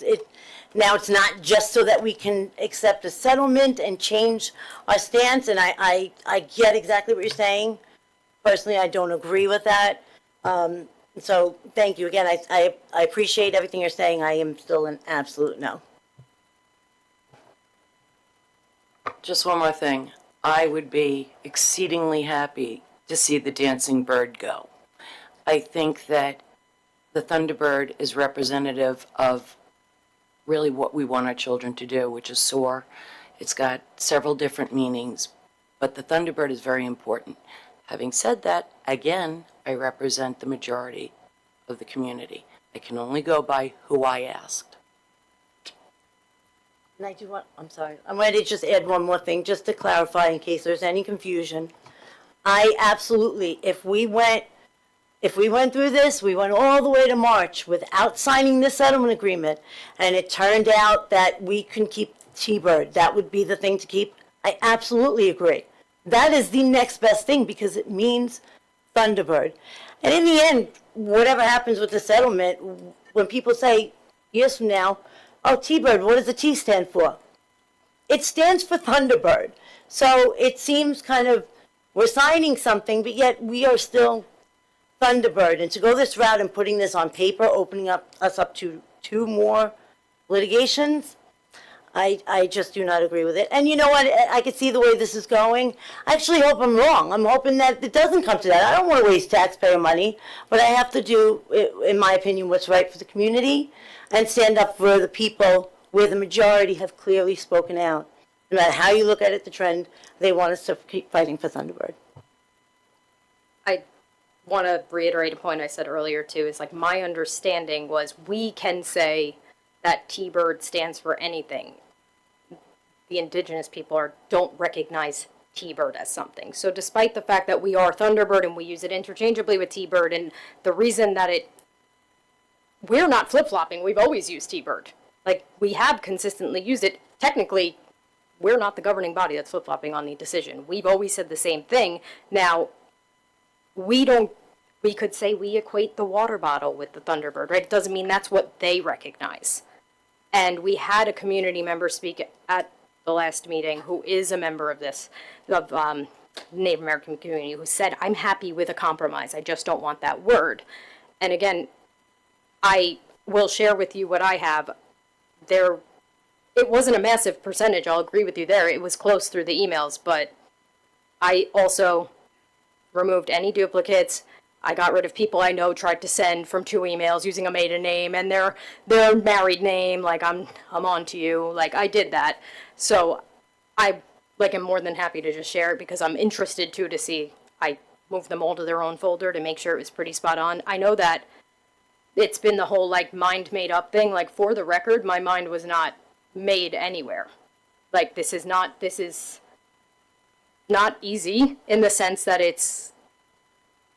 Speaker 11: now it's not just so that we can accept a settlement and change our stance, and I get exactly what you're saying. Personally, I don't agree with that. So thank you again. I appreciate everything you're saying. I am still an absolute no.
Speaker 14: Just one more thing. I would be exceedingly happy to see the dancing bird go. I think that the Thunderbird is representative of really what we want our children to do, which is soar. It's got several different meanings, but the Thunderbird is very important. Having said that, again, I represent the majority of the community. I can only go by who I asked.
Speaker 11: And I'm sorry, I'm going to just add one more thing, just to clarify in case there's any confusion. I absolutely, if we went through this, we went all the way to March without signing this settlement agreement, and it turned out that we can keep T-bird, that would be the thing to keep. I absolutely agree. That is the next best thing because it means Thunderbird. And in the end, whatever happens with the settlement, when people say years from now, oh, T-bird, what does the T stand for? It stands for Thunderbird. So it seems kind of, we're signing something, but yet we are still Thunderbird. And to go this route and putting this on paper, opening us up to 2 more litigations, I just do not agree with it. And you know what? I can see the way this is going. I actually hope I'm wrong. I'm hoping that it doesn't come to that. I don't want to waste taxpayer money, but I have to do, in my opinion, what's right for the community and stand up for the people where the majority have clearly spoken out. No matter how you look at it, the trend, they want us to keep fighting for Thunderbird.
Speaker 13: I want to reiterate a point I said earlier, too, is like my understanding was we can say that T-bird stands for anything. The indigenous people don't recognize T-bird as something. So despite the fact that we are Thunderbird and we use it interchangeably with T-bird, and the reason that we're not flip-flopping, we've always used T-bird. Like, we have consistently used it. Technically, we're not the governing body that's flip-flopping on the decision. We've always said the same thing. Now, we could say we equate the water bottle with the Thunderbird, right? It doesn't mean that's what they recognize. And we had a community member speak at the last meeting who is a member of this, Native American community, who said, I'm happy with a compromise. I just don't want that word. And again, I will share with you what I have. It wasn't a massive percentage, I'll agree with you there. It was close through the emails, but I also removed any duplicates. I got rid of people I know tried to send from 2 emails using a maiden name and their married name, like I'm on to you, like I did that. So I am more than happy to just share it because I'm interested too to see. I moved them all to their own folder to make sure it was pretty spot on. I know that it's been the whole mind made up thing. Like, for the record, my mind was not made anywhere. Like, this is not easy in the sense that it's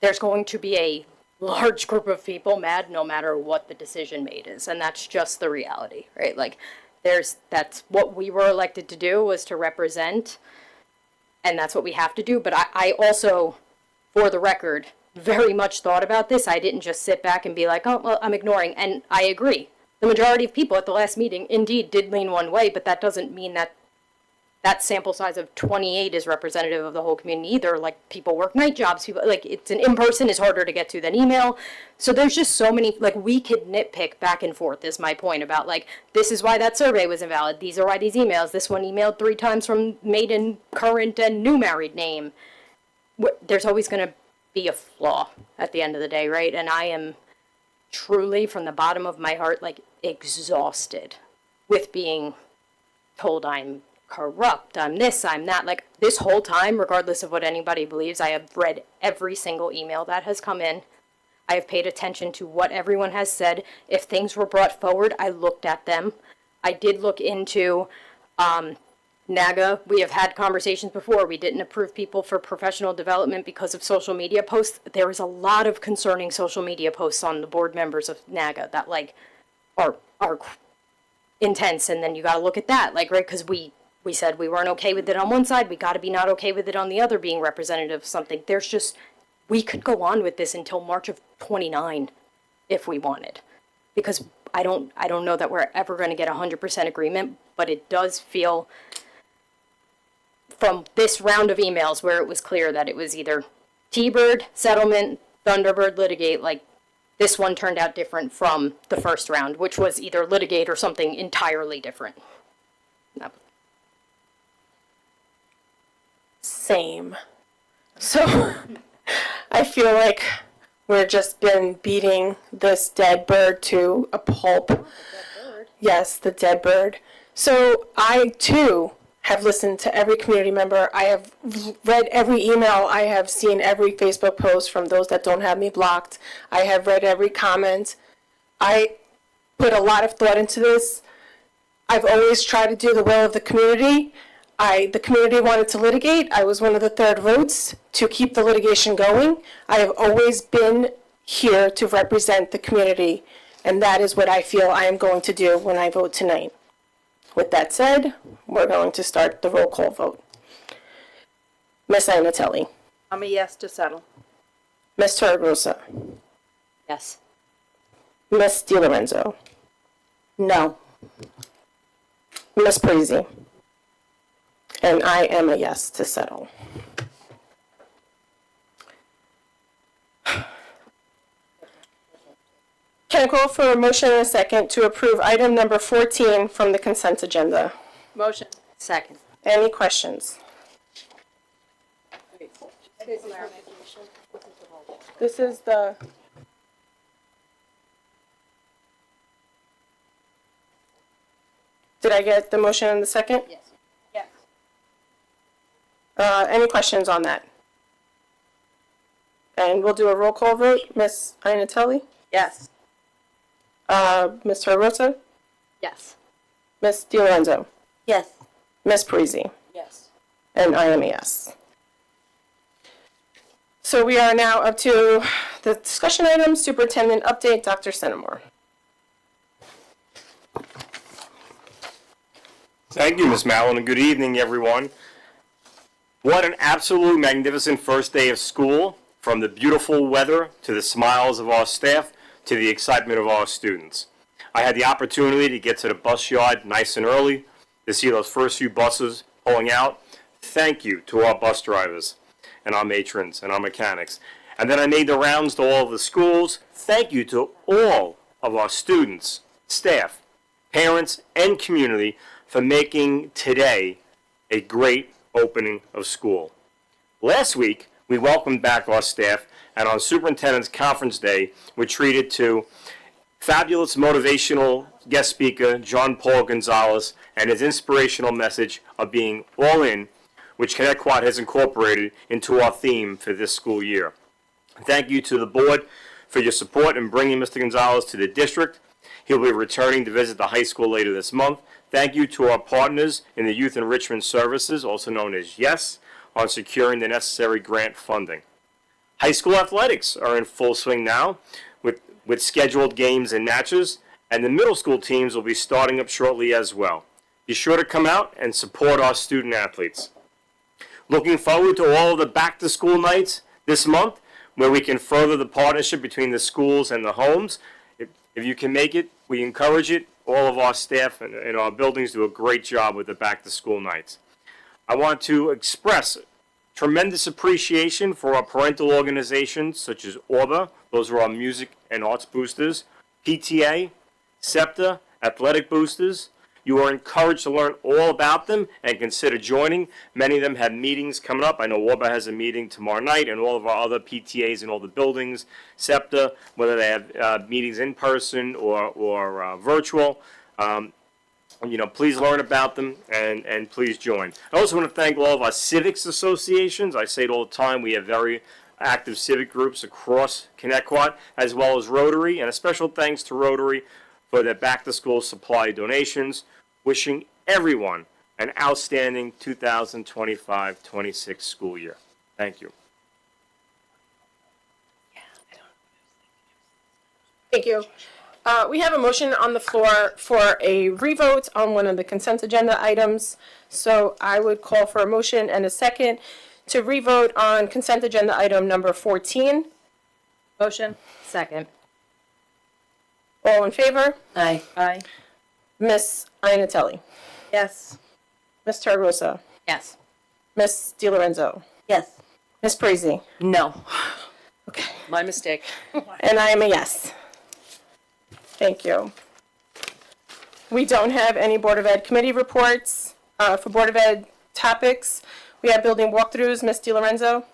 Speaker 13: there's going to be a large group of people mad no matter what the decision made is, and that's just the reality, right? Like, that's what we were elected to do, was to represent, and that's what we have to do. But I also, for the record, very much thought about this. I didn't just sit back and be like, oh, well, I'm ignoring. And I agree. The majority of people at the last meeting indeed did lean one way, but that doesn't mean that that sample size of 28 is representative of the whole community either. Like, people work night jobs, people, like, it's an in-person is harder to get to than email. So there's just so many, like, we could nitpick back and forth is my point about, like, this is why that survey was invalid. These are why these emails, this one emailed 3 times from maiden, current, and new married name. There's always going to be a flaw at the end of the day, right? And I am truly, from the bottom of my heart, like, exhausted with being told I'm corrupt, I'm this, I'm that. Like, this whole time, regardless of what anybody believes, I have read every single email that has come in. I have paid attention to what everyone has said. If things were brought forward, I looked at them. I did look into NAGA. We have had conversations before. We didn't approve people for professional development because of social media posts. There is a lot of concerning social media posts on the board members of NAGA that, like, are intense, and then you got to look at that, like, right, because we said we weren't okay with it on one side, we got to be not okay with it on the other, being representative of something. There's just, we could go on with this until March of 29 if we wanted, because I don't know that we're ever going to get 100% agreement, but it does feel from this round of emails where it was clear that it was either T-Bird, settlement, Thunderbird, litigate, like, this one turned out different from the first round, which was either litigate or something entirely different.
Speaker 1: Same. So I feel like we're just been beating this dead bird to a pulp. Yes, the dead bird. So I too have listened to every community member. I have read every email. I have seen every Facebook post from those that don't have me blocked. I have read every comment. I put a lot of thought into this. I've always tried to do the will of the community. The community wanted to litigate. I was one of the third votes to keep the litigation going. I have always been here to represent the community, and that is what I feel I am going to do when I vote tonight. With that said, we're going to start the roll call vote. Ms. Inatelli.
Speaker 3: I'm a yes to settle.
Speaker 1: Ms. Torregrosa.
Speaker 13: Yes.
Speaker 1: Ms. DiLorenzo.
Speaker 6: No.
Speaker 1: Ms. Parisi. And I am a yes to settle. Can I call for a motion and a second to approve item number 14 from the consent agenda?
Speaker 3: Motion.
Speaker 13: Second.
Speaker 1: Any questions? This is the... Did I get the motion and the second?
Speaker 13: Yes.
Speaker 1: Any questions on that? And we'll do a roll call vote. Ms. Inatelli?
Speaker 3: Yes.
Speaker 1: Ms. Torregrosa?
Speaker 13: Yes.
Speaker 1: Ms. DiLorenzo?
Speaker 11: Yes.
Speaker 1: Ms. Parisi?
Speaker 11: Yes.
Speaker 1: And I am a yes. So we are now up to the discussion item, superintendent update, Dr. Centimore.
Speaker 15: Thank you, Ms. Mallon, and good evening, everyone. What an absolute magnificent first day of school, from the beautiful weather to the smiles of our staff to the excitement of our students. I had the opportunity to get to the bus yard nice and early to see those first few buses pulling out. Thank you to our bus drivers and our matrons and our mechanics. And then I made the rounds to all of the schools. Thank you to all of our students, staff, parents, and community for making today a great opening of school. Last week, we welcomed back our staff, and on Superintendent's Conference Day, we're treated to fabulous motivational guest speaker John Paul Gonzalez and his inspirational message of being all in, which Connecticut has incorporated into our theme for this school year. Thank you to the board for your support in bringing Mr. Gonzalez to the district. He'll be returning to visit the high school later this month. Thank you to our partners in the Youth Enrichment Services, also known as YES, on securing the necessary grant funding. High school athletics are in full swing now with scheduled games and matches, and the middle school teams will be starting up shortly as well. Be sure to come out and support our student athletes. Looking forward to all of the back-to-school nights this month, where we can further the partnership between the schools and the homes. If you can make it, we encourage it. All of our staff and our buildings do a great job with the back-to-school nights. I want to express tremendous appreciation for our parental organizations such as ORBA, those are our music and arts boosters, PTA, SEPTA, athletic boosters. You are encouraged to learn all about them and consider joining. Many of them have meetings coming up. I know ORBA has a meeting tomorrow night, and all of our other PTAs in all the buildings, SEPTA, whether they have meetings in person or virtual. Please learn about them and please join. I also want to thank all of our civics associations. I say it all the time. We have very active civic groups across Connecticut, as well as Rotary, and a special thanks to Rotary for their back-to-school supply donations. Wishing everyone an outstanding 2025-26 school year. Thank you.
Speaker 1: Thank you. We have a motion on the floor for a revote on one of the consent agenda items. So I would call for a motion and a second to revote on consent agenda item number 14.
Speaker 3: Motion.
Speaker 13: Second.
Speaker 1: All in favor?
Speaker 14: Aye.
Speaker 3: Aye.
Speaker 1: Miss Iannatelli.
Speaker 3: Yes.
Speaker 1: Ms. Targosa.
Speaker 13: Yes.
Speaker 1: Ms. DiLorenzo.
Speaker 11: Yes.
Speaker 1: Ms. Parisi.
Speaker 14: No.
Speaker 1: Okay.
Speaker 14: My mistake.
Speaker 1: And I am a yes. Thank you. We don't have any Board of Ed committee reports. For Board of Ed topics, we have building walkthroughs. Ms. DiLorenzo.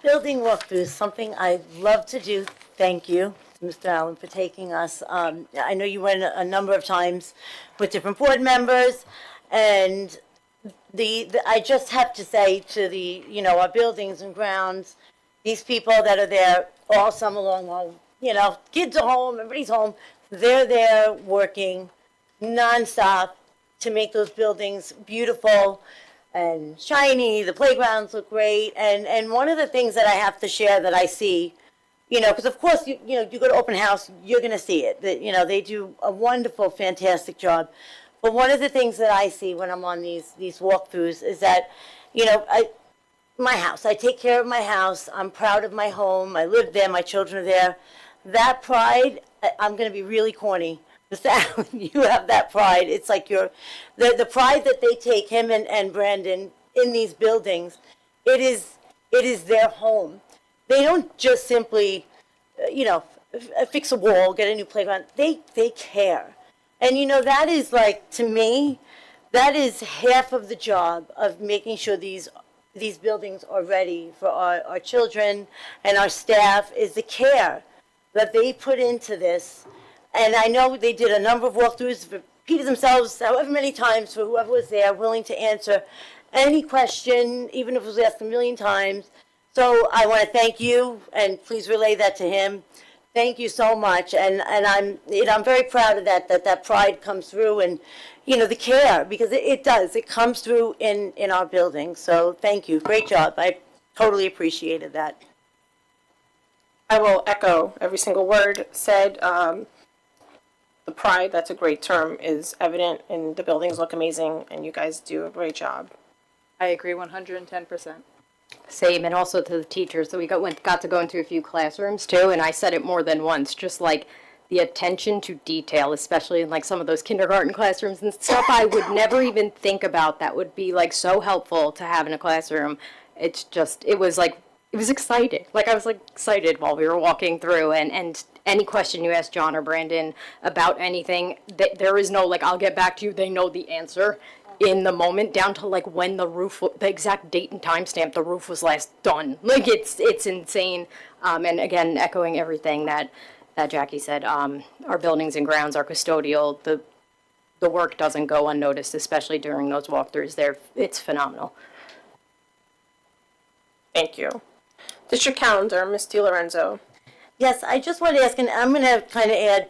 Speaker 11: Building walkthroughs, something I love to do. Thank you, Mr. Allen, for taking us. I know you went a number of times with different board members, and I just have to say to our buildings and grounds, these people that are there all summer long while, kids are home, everybody's home, they're there working nonstop to make those buildings beautiful and shiny. The playgrounds look great. And one of the things that I have to share that I see, because of course, you go to open house, you're going to see it. They do a wonderful, fantastic job. But one of the things that I see when I'm on these walkthroughs is that, my house, I take care of my house. I'm proud of my home. I live there. My children are there. That pride, I'm going to be really corny. Mr. Allen, you have that pride. It's like the pride that they take, him and Brandon, in these buildings, it is their home. They don't just simply, fix a wall, get a new playground. They care. And, that is like, to me, that is half of the job of making sure these buildings are ready for our children and our staff, is the care that they put into this. And I know they did a number of walkthroughs, repeated themselves however many times for whoever was there, willing to answer any question, even if it was asked a million times. So I want to thank you, and please relay that to him. Thank you so much, and I'm very proud of that pride comes through, and the care, because it does. It comes through in our building. So thank you. Great job. I totally appreciated that.
Speaker 1: I will echo every single word said. The pride, that's a great term, is evident, and the buildings look amazing, and you guys do a great job.
Speaker 3: I agree 110%.
Speaker 13: Same, and also to the teachers. So we got to go into a few classrooms too, and I said it more than once, just like the attention to detail, especially in like some of those kindergarten classrooms and stuff I would never even think about that would be like so helpful to have in a classroom. It was exciting. Like I was like excited while we were walking through, and any question you ask John or Brandon about anything, there is no like, I'll get back to you, they know the answer in the moment, down to like when the exact date and time stamp the roof was last done. Like it's insane. And again, echoing everything that Jackie said, our buildings and grounds are custodial. The work doesn't go unnoticed, especially during those walkthroughs. It's phenomenal.
Speaker 1: Thank you. District calendar, Ms. DiLorenzo.
Speaker 11: Yes, I just wanted to ask, and I'm going to kind of add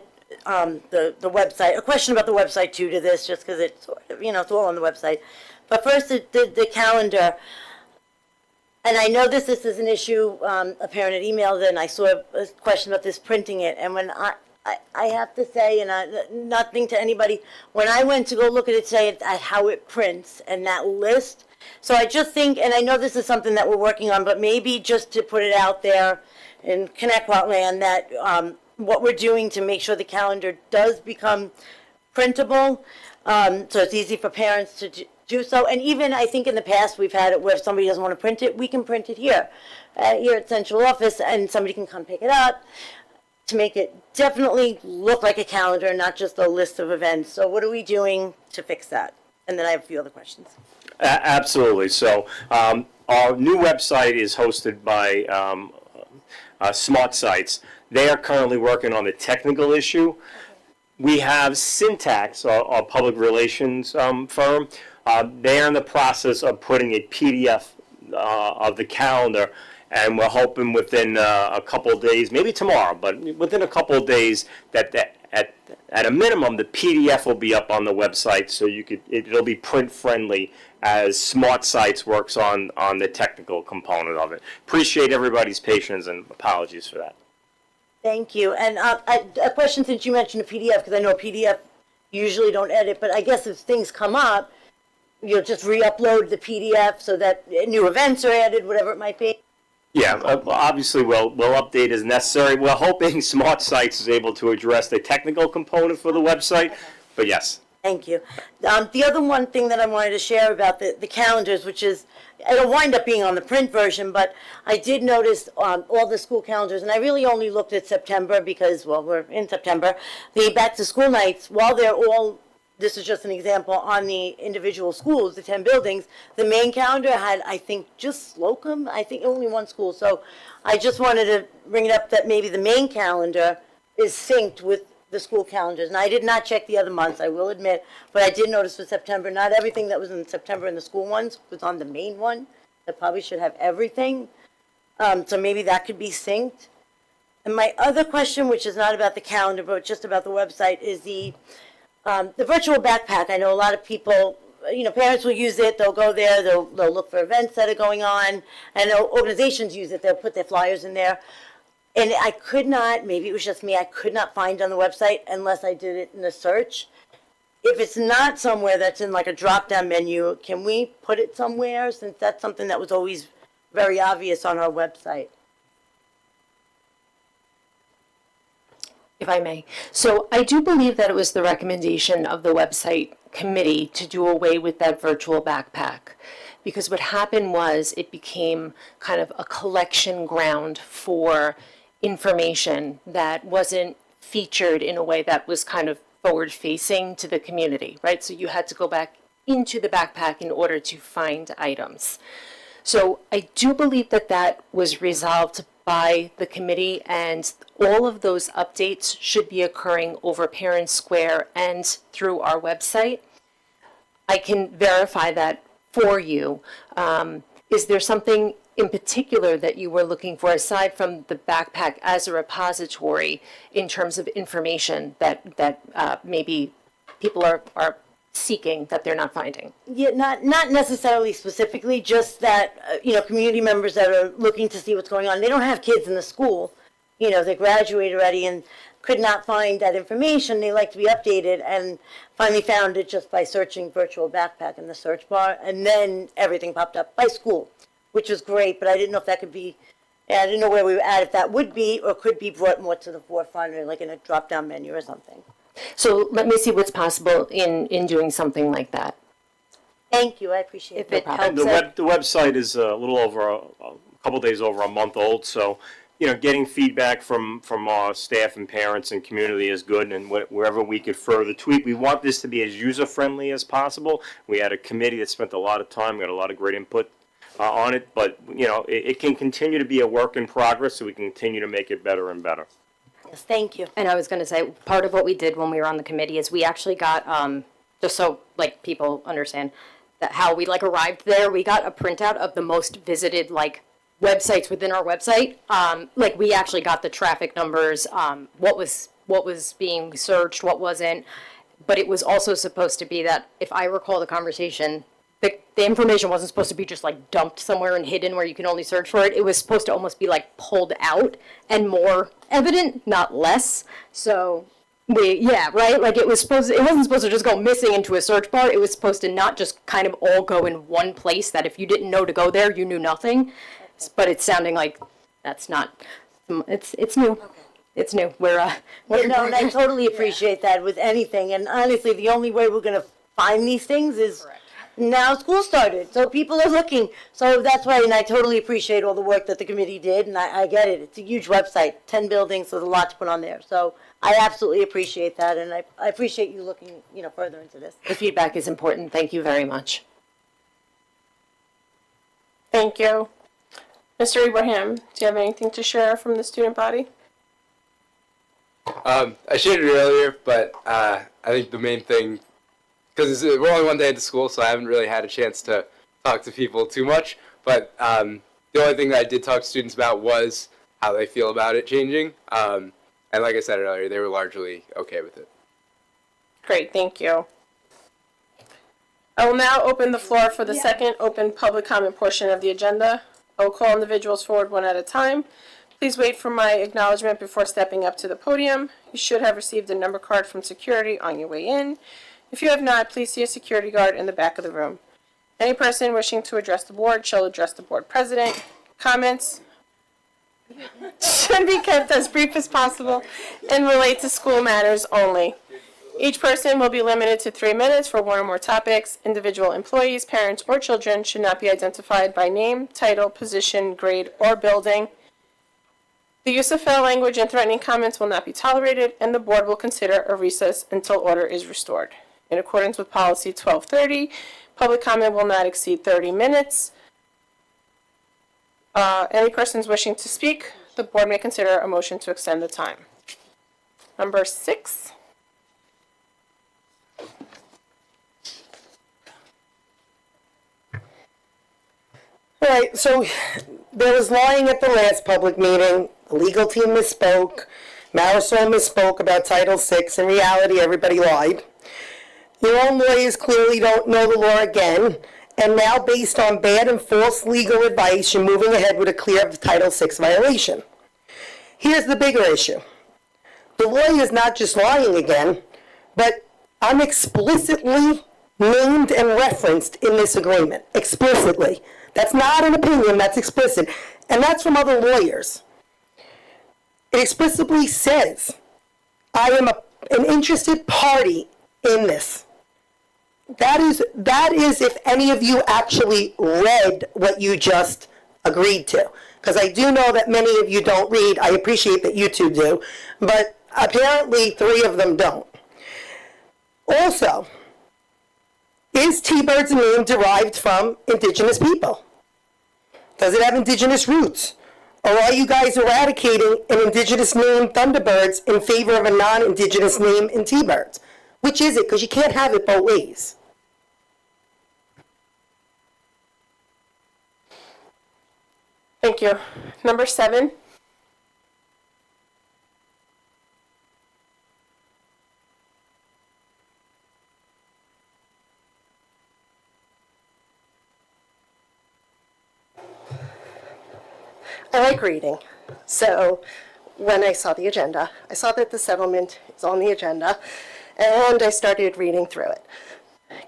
Speaker 11: the website, a question about the website too to this, just because it's sort of, it's all on the website. But first, the calendar. and I know this is an issue, a parent had emailed and I saw a question about this printing it, and when I have to say, and nothing to anybody, when I went to go look at it today at how it prints and that list, so I just think, and I know this is something that we're working on, but maybe just to put it out there in Connecticut land that what we're doing to make sure the calendar does become printable, so it's easy for parents to do so. And even I think in the past we've had it where if somebody doesn't want to print it, we can print it here at central office, and somebody can come pick it up to make it definitely look like a calendar, not just a list of events. So what are we doing to fix that? And then I have a few other questions.
Speaker 15: Absolutely. So our new website is hosted by Smart Sites. They are currently working on the technical issue. We have Syntax, our public relations firm. They are in the process of putting a PDF of the calendar, and we're hoping within a couple of days, maybe tomorrow, but within a couple of days, that at a minimum, the PDF will be up on the website, so it'll be print friendly as Smart Sites works on the technical component of it. Appreciate everybody's patience and apologies for that.
Speaker 11: Thank you. And a question, since you mentioned a PDF, because I know a PDF usually don't edit, but I guess if things come up, you'll just re-upload the PDF so that new events are added, whatever it might be.
Speaker 15: Yeah, obviously we'll update as necessary. We're hoping Smart Sites is able to address the technical component for the website, but yes.
Speaker 11: Thank you. The other one thing that I wanted to share about the calendars, which is, it'll wind up being on the print version, but I did notice all the school calendars, and I really only looked at September because, well, we're in September, the back-to-school nights, while they're all, this is just an example, on the individual schools, the 10 buildings, the main calendar had, I think, just Slocum, I think only one school. So I just wanted to bring it up that maybe the main calendar is synced with the school calendars. And I did not check the other months, I will admit, but I did notice for September, not everything that was in September in the school ones was on the main one. That probably should have everything. So maybe that could be synced. And my other question, which is not about the calendar, but just about the website, is the virtual backpack. I know a lot of people, parents will use it, they'll go there, they'll look for events that are going on, and organizations use it, they'll put their flyers in there. And I could not, maybe it was just me, I could not find it on the website unless I did it in a search. If it's not somewhere that's in like a drop-down menu, can we put it somewhere, since that's something that was always very obvious on our website?
Speaker 16: If I may. So I do believe that it was the recommendation of the website committee to do away with that virtual backpack. Because what happened was it became kind of a collection ground for information that wasn't featured in a way that was kind of forward-facing to the community, right? So you had to go back into the backpack in order to find items. So I do believe that that was resolved by the committee, and all of those updates should be occurring over Parent Square and through our website. I can verify that for you. Is there something in particular that you were looking for aside from the backpack as a repository in terms of information that maybe people are seeking that they're not finding?
Speaker 11: Yeah, not necessarily specifically, just that, community members that are looking to see what's going on, they don't have kids in the school, they graduate already and could not find that information. They like to be updated, and finally found it just by searching virtual backpack in the search bar, and then everything popped up by school, which was great, but I didn't know if that could be, I didn't know where we were at, if that would be or could be brought more to the forefront, or like in a drop-down menu or something.
Speaker 16: So let me see what's possible in doing something like that.
Speaker 11: Thank you, I appreciate it.
Speaker 16: If it helps
Speaker 15: The website is a little over a couple days over a month old, so getting feedback from our staff and parents and community is good, and wherever we could further tweak. We want this to be as user-friendly as possible. We had a committee that spent a lot of time, got a lot of great input on it, but it can continue to be a work in progress, so we can continue to make it better and better.
Speaker 11: Yes, thank you.
Speaker 13: And I was going to say, part of what we did when we were on the committee is we actually got, just so people understand that how we arrived there, we got a printout of the most visited websites within our website. We actually got the traffic numbers, what was being searched, what wasn't. But it was also supposed to be that, if I recall the conversation, the information wasn't supposed to be just like dumped somewhere and hidden where you can only search for it. It was supposed to almost be like pulled out and more evident, not less. So yeah, right? Like it wasn't supposed to just go missing into a search bar. It was supposed to not just kind of all go in one place that if you didn't know to go there, you knew nothing. But it's sounding like that's not, it's new. It's new.
Speaker 11: And I totally appreciate that with anything. And honestly, the only way we're going to find these things is now school started. So people are looking. So that's why, and I totally appreciate all the work that the committee did. And I get it. It's a huge website, 10 buildings, so there's a lot to put on there. So I absolutely appreciate that. And I appreciate you looking, further into this.
Speaker 16: The feedback is important. Thank you very much.
Speaker 1: Thank you. Mr. Ibrahim, do you have anything to share from the student body?
Speaker 10: I shared it earlier, but I think the main thing, because we're only one day into school, so I haven't really had a chance to talk to people too much. But the only thing that I did talk to students about was how they feel about it changing. And like I said earlier, they were largely okay with it.
Speaker 1: Great, thank you. I will now open the floor for the second open public comment portion of the agenda. I will call individuals forward one at a time. Please wait for my acknowledgement before stepping up to the podium. You should have received a number card from security on your way in. If you have not, please see a security guard in the back of the room. Any person wishing to address the board shall address the board president. Comments should be kept as brief as possible and relate to school matters only. Each person will be limited to 3 minutes for one or more topics. Individual employees, parents, or children should not be identified by name, title, position, grade, or building. The use of foul language and threatening comments will not be tolerated, and the board will consider a recess until order is restored. In accordance with policy 1230, public comment will not exceed 30 minutes. Any persons wishing to speak, the board may consider a motion to extend the time. Number 6.
Speaker 6: All right, so there was lying at the last public meeting. The legal team misspoke. Marisol misspoke about Title VI. In reality, everybody lied. Your own lawyers clearly don't know the law again. And now, based on bad and false legal advice, you're moving ahead with a clear Title VI violation. Here's the bigger issue. The lawyer is not just lying again, but I'm explicitly named and referenced in this agreement. Explicitly. That's not an opinion, that's explicit. And that's from other lawyers. It explicitly says, I am an interested party in this. That is if any of you actually read what you just agreed to. Because I do know that many of you don't read. I appreciate that you two do. But apparently 3 of them don't. Also, is T-Bird's name derived from indigenous people? Does it have indigenous roots? Or are you guys eradicating an indigenous name, Thunderbirds, in favor of a non-indigenous name in T-Birds? Which is it? Because you can't have it both ways.
Speaker 1: Thank you. Number 7.
Speaker 17: I like reading. So when I saw the agenda, I saw that the settlement is on the agenda, and I started reading through it.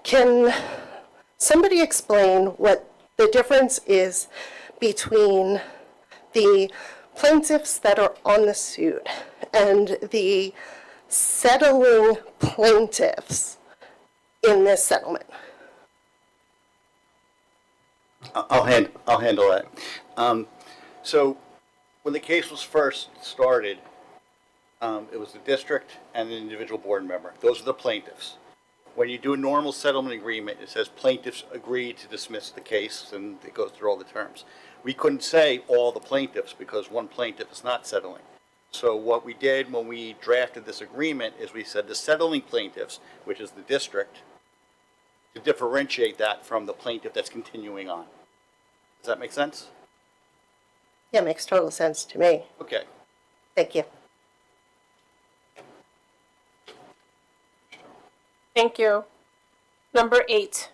Speaker 17: Can somebody explain what the difference is between the plaintiffs that are on the suit and the settling plaintiffs in this settlement?
Speaker 5: I'll handle that. So when the case was first started, it was the district and the individual board member. Those are the plaintiffs. When you do a normal settlement agreement, it says plaintiffs agree to dismiss the case, and it goes through all the terms. We couldn't say all the plaintiffs because one plaintiff is not settling. So what we did when we drafted this agreement is we said the settling plaintiffs, which is the district, to differentiate that from the plaintiff that's continuing on. Does that make sense?
Speaker 17: Yeah, it makes total sense to me.
Speaker 5: Okay.
Speaker 17: Thank you.
Speaker 1: Thank you. Number 8.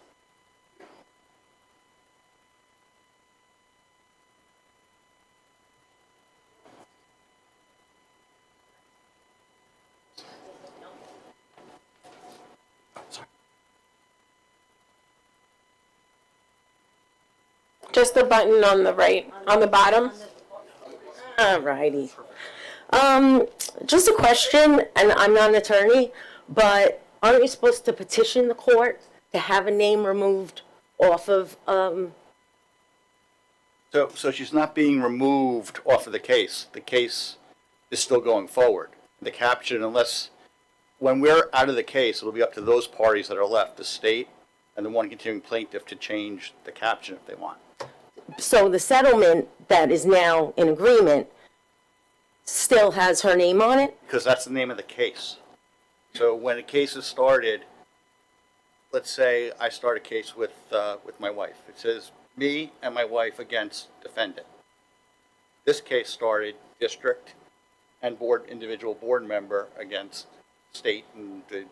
Speaker 1: Just the button on the right, on the bottom.
Speaker 18: Alrighty. Just a question, and I'm not an attorney, but aren't you supposed to petition the court to have a name removed off of,
Speaker 5: So she's not being removed off of the case. The case is still going forward. The caption, unless, when we're out of the case, it'll be up to those parties that are left, the state and the one continuing plaintiff, to change the caption if they want.
Speaker 18: so the settlement that is now in agreement still has her name on it?
Speaker 5: Because that's the name of the case. So when a case is started, let's say I start a case with my wife. It says me and my wife against defendant. This case started district and individual board member against state and the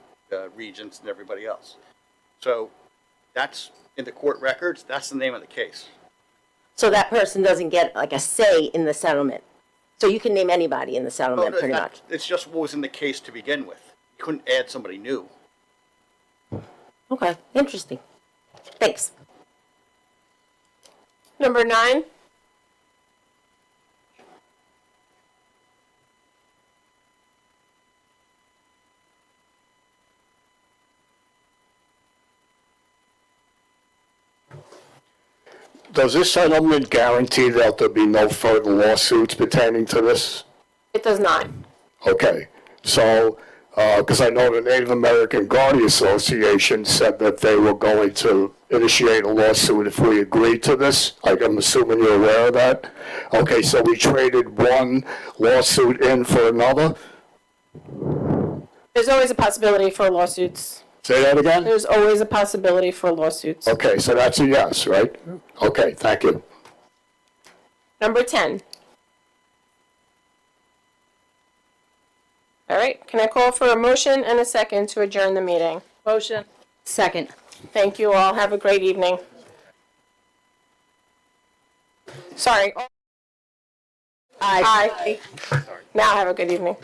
Speaker 5: regents and everybody else. So that's in the court records, that's the name of the case.
Speaker 18: So that person doesn't get like a say in the settlement? So you can name anybody in the settlement,
Speaker 5: No,
Speaker 18: pretty much?
Speaker 5: It's just what was in the case to begin with. You couldn't add somebody new.
Speaker 18: Okay, interesting. Thanks.
Speaker 1: Number 9.
Speaker 8: Does this settlement guarantee that there'll be no further lawsuits pertaining to this?
Speaker 1: It does not.
Speaker 8: Okay, so, because I know the Native American Guardian Association said that they were going to initiate a lawsuit if we agreed to this. I'm assuming you're aware of that? Okay, so we traded one lawsuit in for another?
Speaker 1: There's always a possibility for lawsuits.
Speaker 8: Say that again?
Speaker 1: There's always a possibility for lawsuits.
Speaker 8: Okay, so that's a yes, right? Okay, thank you.
Speaker 1: Number 10. All right, can I call for a motion and a second to adjourn the meeting?
Speaker 3: Motion.
Speaker 16: Second.
Speaker 1: Thank you all. Have a great evening. Sorry. Aye. Now have a good evening.